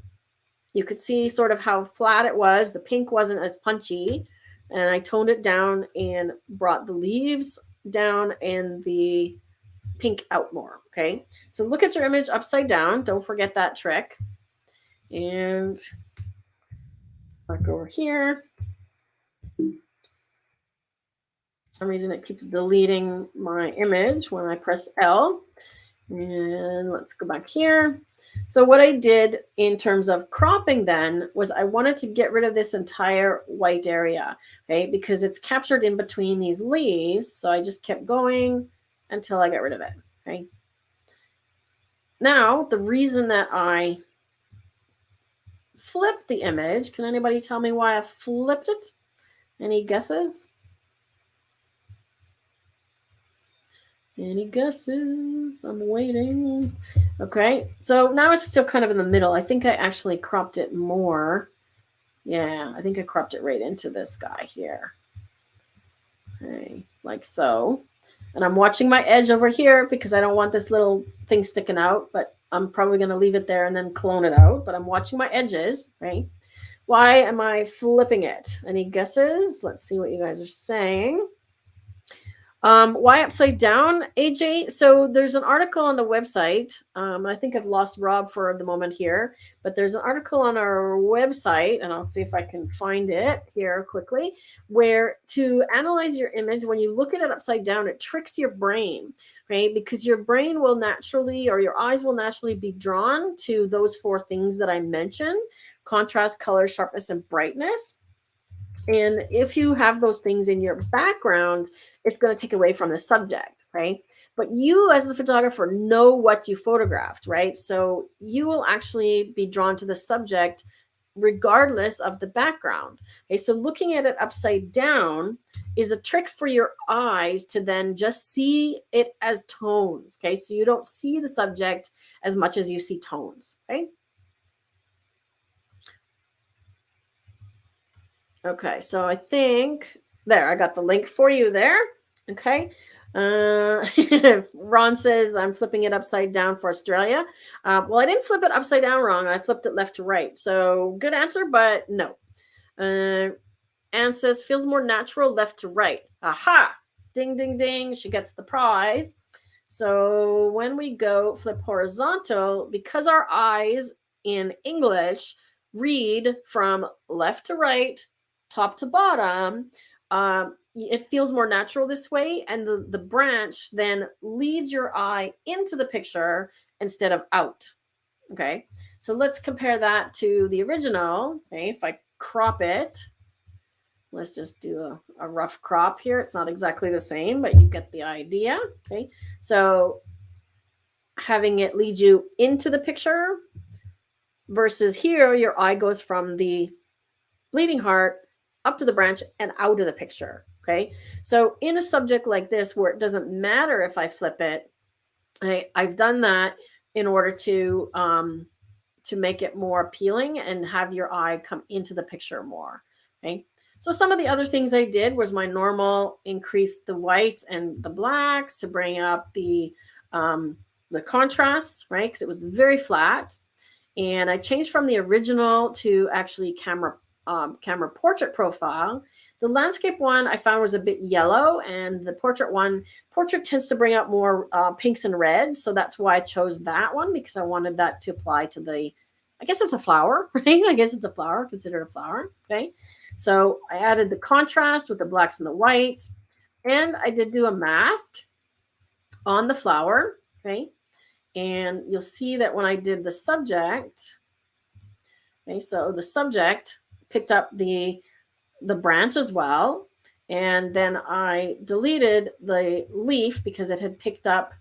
Speaker 1: you could see sort of how flat it was. The pink wasn't as punchy, and I toned it down and brought the leaves down and the pink out more. Okay, so look at your image upside down. Don't forget that trick. And back over here. For some reason it keeps deleting my image when I press L. And let's go back here. So what I did in terms of cropping then was I wanted to get rid of this entire white area, okay, because it's captured in between these leaves. So I just kept going until I got rid of it, okay. Now, the reason that I flipped the image, can anybody tell me why I flipped it? Any guesses? Any guesses? I'm waiting. Okay, so now it's still kind of in the middle. I think I actually cropped it more. Yeah, I think I cropped it right into this guy here. Okay, like so. And I'm watching my edge over here because I don't want this little thing sticking out, but I'm probably going to leave it there and then clone it out. But I'm watching my edges, right? Why am I flipping it? Any guesses? Let's see what you guys are saying. Why upside down, AJ? So there's an article on the website. I think I've lost Rob for the moment here, but there's an article on our website, and I'll see if I can find it here quickly, where to analyze your image, when you look at it upside down, it tricks your brain, right? Because your brain will naturally, or your eyes will naturally be drawn to those four things that I mentioned: contrast, color, sharpness, and brightness. And if you have those things in your background, it's going to take away from the subject, right? But you as the photographer know what you photographed, right? So you will actually be drawn to the subject regardless of the background. Okay, so looking at it upside down is a trick for your eyes to then just see it as tones. Okay, so you don't see the subject as much as you see tones, right? Okay, so I think there, I got the link for you there. Okay. Ron says I'm flipping it upside down for Australia. Well, I didn't flip it upside down wrong. I flipped it left to right. So good answer, but no. Anne says feels more natural left to right. Aha! Ding, ding, ding. She gets the prize. So when we go flip horizontal, because our eyes in English read from left to right, top to bottom, it feels more natural this way, and the branch then leads your eye into the picture instead of out. Okay, so let's compare that to the original. Okay, if I crop it, let's just do a rough crop here. It's not exactly the same, but you get the idea. Okay, so having it lead you into the picture versus here, your eye goes from the bleeding heart up to the branch and out of the picture. Okay, so in a subject like this where it doesn't matter if I flip it, I've done that in order to make it more appealing and have your eye come into the picture more. Okay, so some of the other things I did was my normal increase the whites and the blacks to bring up the contrast, right? Because it was very flat. And I changed from the original to actually camera portrait profile. The landscape one I found was a bit yellow, and the portrait tends to bring out more pinks and reds. So that's why I chose that one, because I wanted that to apply to the, I guess it's a flower, right? I guess it's a flower, considered a flower. Okay. So I added the contrast with the blacks and the whites, and I did do a mask on the flower. Okay. And you'll see that when I did the subject, okay, so the subject picked up the branch as well. And then I deleted the leaf because it had picked up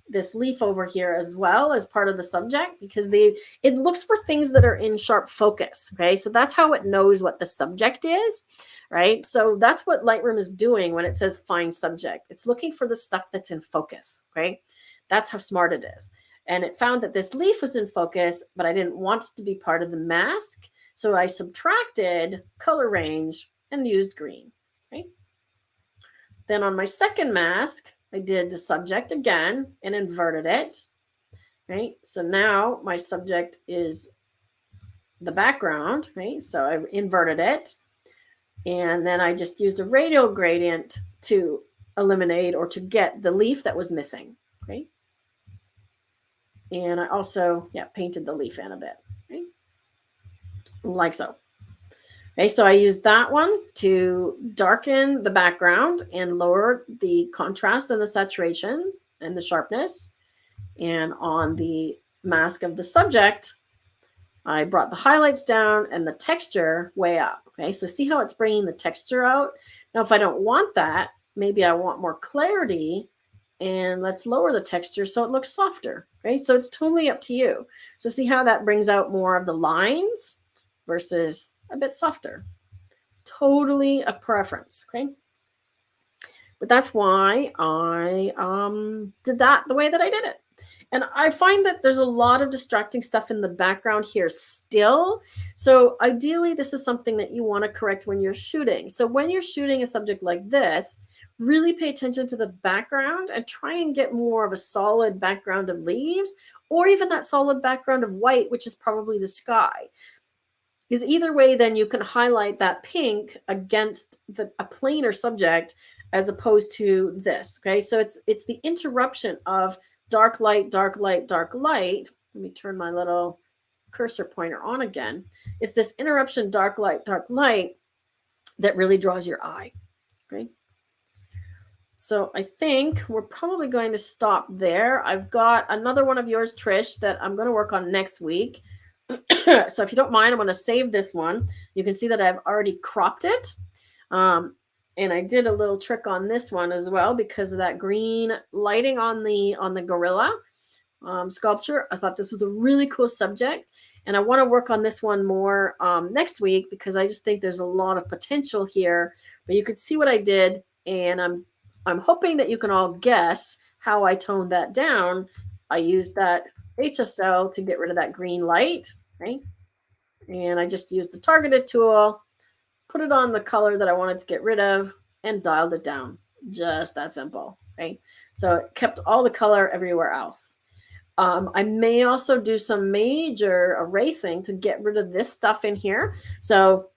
Speaker 1: this leaf over here as well as part of the subject, because it looks for things that are in sharp focus. Okay, so that's how it knows what the subject is, right? So that's what Lightroom is doing when it says find subject. It's looking for the stuff that's in focus. Okay, that's how smart it is. And it found that this leaf was in focus, but I didn't want it to be part of the mask. So I subtracted color range and used green. Okay. Then on my second mask, I did the subject again and inverted it. Right. So now my subject is the background. Right. So I inverted it. And then I just used a radial gradient to eliminate or to get the leaf that was missing. Okay. And I also, painted the leaf in a bit, right? Like so. Okay, so I used that one to darken the background and lower the contrast and the saturation and the sharpness. And on the mask of the subject, I brought the highlights down and the texture way up. Okay, so see how it's bringing the texture out? Now, if I don't want that, maybe I want more clarity, and let's lower the texture so it looks softer, right? So it's totally up to you. So see how that brings out more of the lines versus a bit softer. Totally a preference, okay? But that's why I did that the way that I did it, And I find that there's a lot of distracting stuff in the background here still. So ideally, this is something that you want to correct when you're shooting. So when you're shooting a subject like this, really pay attention to the background and try and get more of a solid background of leaves, or even that solid background of white, which is probably the sky. Because either way, then you can highlight that pink against a plainer subject as opposed to this. Okay, so it's the interruption of dark light, dark light, dark light. Let me turn my little cursor pointer on again. It's this interruption, dark light, that really draws your eye. Okay. So I think we're probably going to stop there. I've got another one of yours, Trish, that I'm going to work on next week. So if you don't mind, I'm going to save this one. You can see that I've already cropped it. And I did a little trick on this one as well because of that green lighting on the gorilla sculpture. I thought this was a really cool subject. And I want to work on this one more next week because I just think there's a lot of potential here. But you could see what I did. And I'm hoping that you can all guess how I toned that down. I used that HSL to get rid of that green light, right? And I just used the targeted tool, put it on the color that I wanted to get rid of, and dialed it down. Just that simple, right? So it kept all the color everywhere else. I may also do some major erasing to get rid of this stuff in here. So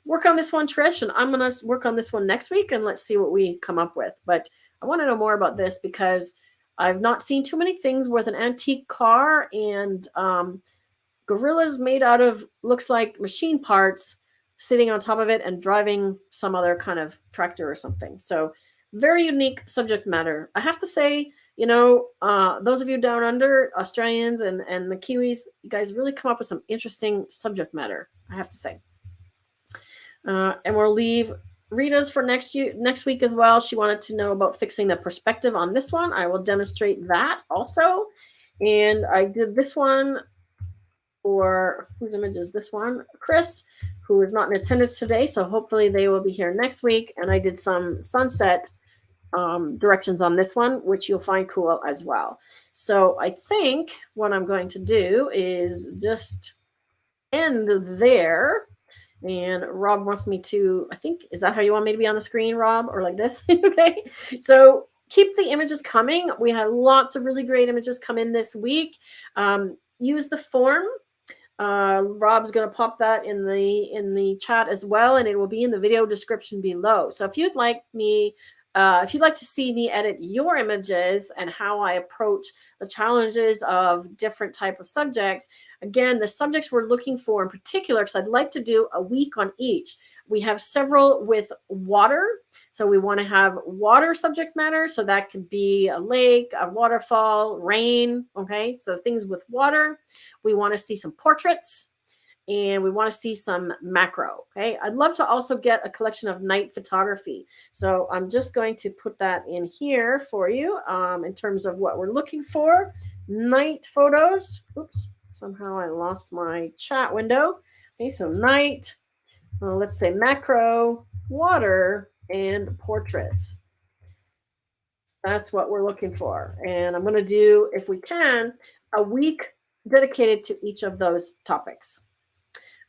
Speaker 1: work on this one, Trish, and I'm going to work on this one next week, and let's see what we come up with. But I want to know more about this because I've not seen too many things with an antique car and gorillas made out of, looks like machine parts, sitting on top of it and driving some other kind of tractor or something. So very unique subject matter. I have to say, those of you down under, Australians and the Kiwis, you guys really come up with some interesting subject matter, I have to say. And we'll leave Rita's for next week as well. She wanted to know about fixing the perspective on this one. I will demonstrate that also. And I did this one for, whose image is this one? Chris, who is not in attendance today. So hopefully they will be here next week. And I did some sunset directions on this one, which you'll find cool as well. So I think what I'm going to do is just end there. And Rob wants me to, I think, is that how you want me to be on the screen, Rob? Or like this? Okay. So keep the images coming. We had lots of really great images come in this week. Use the form. Rob's going to pop that in the chat as well, and it will be in the video description below. So if you'd like to see me edit your images and how I approach the challenges of different type of subjects, again, the subjects we're looking for in particular, because I'd like to do a week on each. We have several with water. So we want to have water subject matter. So that could be a lake, a waterfall, rain. Okay. So things with water. We want to see some portraits. And we want to see some macro. Okay. I'd love to also get a collection of night photography. So I'm just going to put that in here for you in terms of what we're looking for. Night photos. Oops. Somehow I lost my chat window. Okay. So night, let's say macro, water, and portraits. That's what we're looking for. And I'm going to do, if we can, a week dedicated to each of those topics.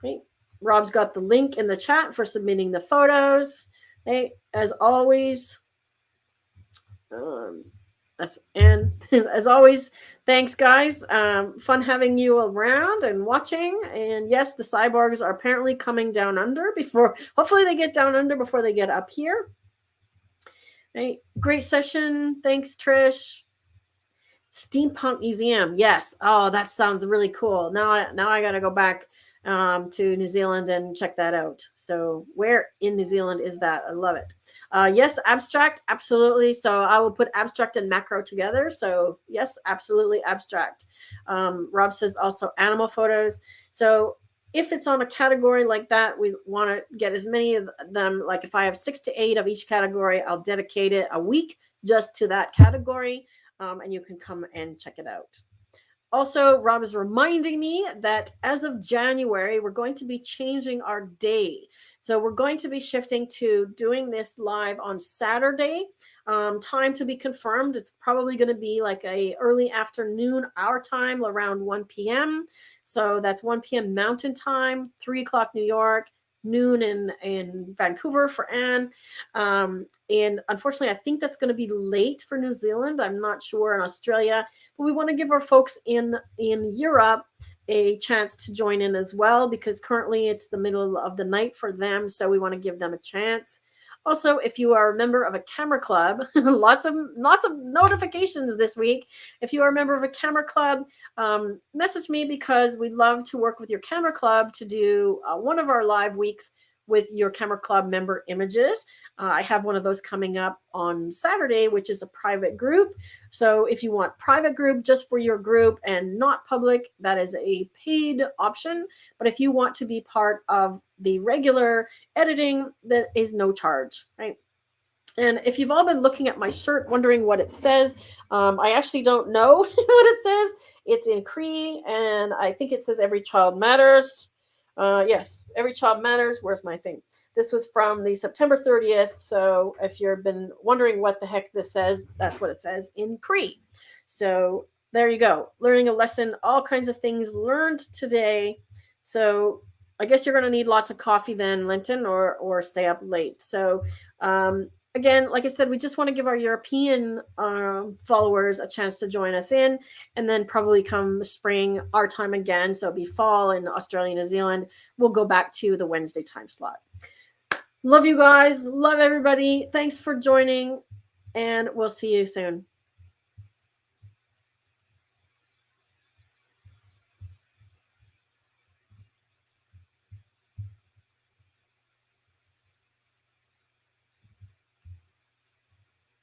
Speaker 1: Okay. Rob's got the link in the chat for submitting the photos. Okay. As always, as always, thanks, guys. Fun having you around and watching. And yes, the cyborgs are apparently coming down under hopefully they get down under before they get up here. Okay. Great session. Thanks, Trish. Steampunk Museum. Yes. Oh, that sounds really cool. Now I got to go back to New Zealand and check that out. So where in New Zealand is that? I love it. Yes, abstract, absolutely. So I will put abstract and macro together. So yes, absolutely abstract. Rob says also animal photos. So if it's on a category like that, we want to get as many of them. Like if I have 6 to 8 of each category, I'll dedicate it a week just to that category. And you can come and check it out. Also, Rob is reminding me that as of January, we're going to be changing our day. So we're going to be shifting to doing this live on Saturday. Time to be confirmed. It's probably going to be like a early afternoon, our time, around 1 p.m. So that's 1 p.m. Mountain Time, 3 o'clock New York, noon in Vancouver for Anne. And unfortunately, I think that's going to be late for New Zealand. I'm not sure in Australia, but we want to give our folks in Europe a chance to join in as well, because currently it's the middle of the night for them. So we want to give them a chance. Also, if you are a member of a camera club, lots of notifications this week. If you are a member of a camera club, message me, because we'd love to work with your camera club to do one of our live weeks with your camera club member images. I have one of those coming up on Saturday, which is a private group. So if you want private group just for your group and not public, that is a paid option. But if you want to be part of the regular editing, that is no charge, right? And if you've all been looking at my shirt, wondering what it says, I actually don't know what it says. It's in Cree, and I think it says "Every Child Matters." Yes, every child matters. Where's my thing? This was from the September 30th. So if you've been wondering what the heck this says, that's what it says in Cree. So there you go. Learning a lesson, all kinds of things learned today. So I guess you're going to need lots of coffee then, Linton, or stay up late. So again, like I said, we just want to give our European followers a chance to join us in, and then probably come spring, our time again. So it'll be fall in Australia, New Zealand. We'll go back to the Wednesday time slot. Love you guys. Love everybody. Thanks for joining, and we'll see you soon.